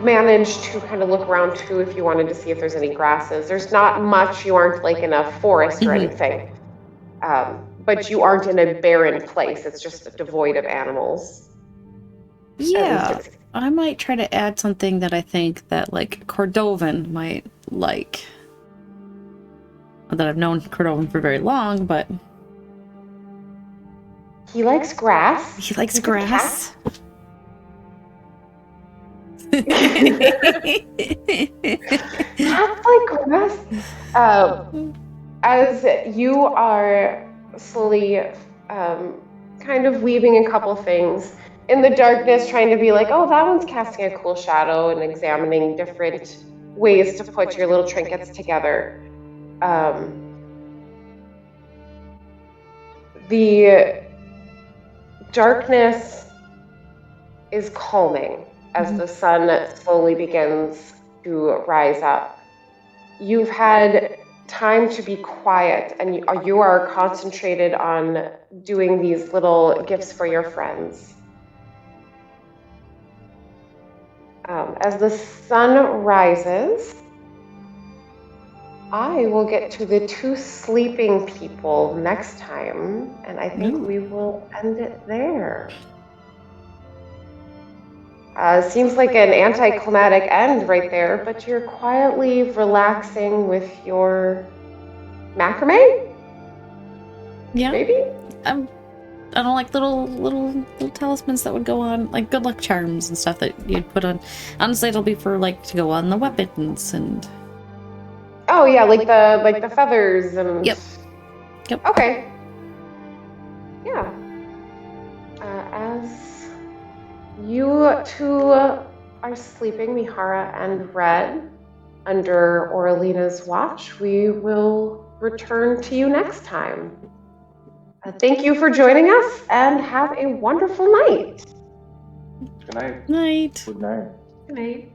manage to kind of look around too if you wanted to see if there's any grasses. There's not much. You aren't like in a forest or anything. But you aren't in a barren place. It's just devoid of animals. Yeah, I might try to add something that I think that like Cordovan might like. Not that I've known Cordovan for very long, but he likes grass. he likes He's a grass. Cats like grass. As you are slowly kind of weaving a couple things in the darkness, trying to be like, oh, that one's casting a cool shadow, and examining different ways to put your little trinkets together. The darkness is calming as the sun slowly begins to rise up. You've had time to be quiet, and you are concentrated on doing these little gifts for your friends. As the sun rises, I will get to the two sleeping people next time, and I think we will end it there. Seems like an anticlimactic end right there, but you're quietly relaxing with your macrame? Yeah. Maybe? I don't like little talismans that would go on, like good luck charms and stuff that you'd put on. Honestly, it'll be for like to go on the weapons and. Oh yeah, like the feathers and. Yep. Okay. Yeah. As you two are sleeping, Mihara and Red, under Oralina's watch, we will return to you next time. Thank you for joining us, and have a wonderful night. Good night. Night. Good night. Good night.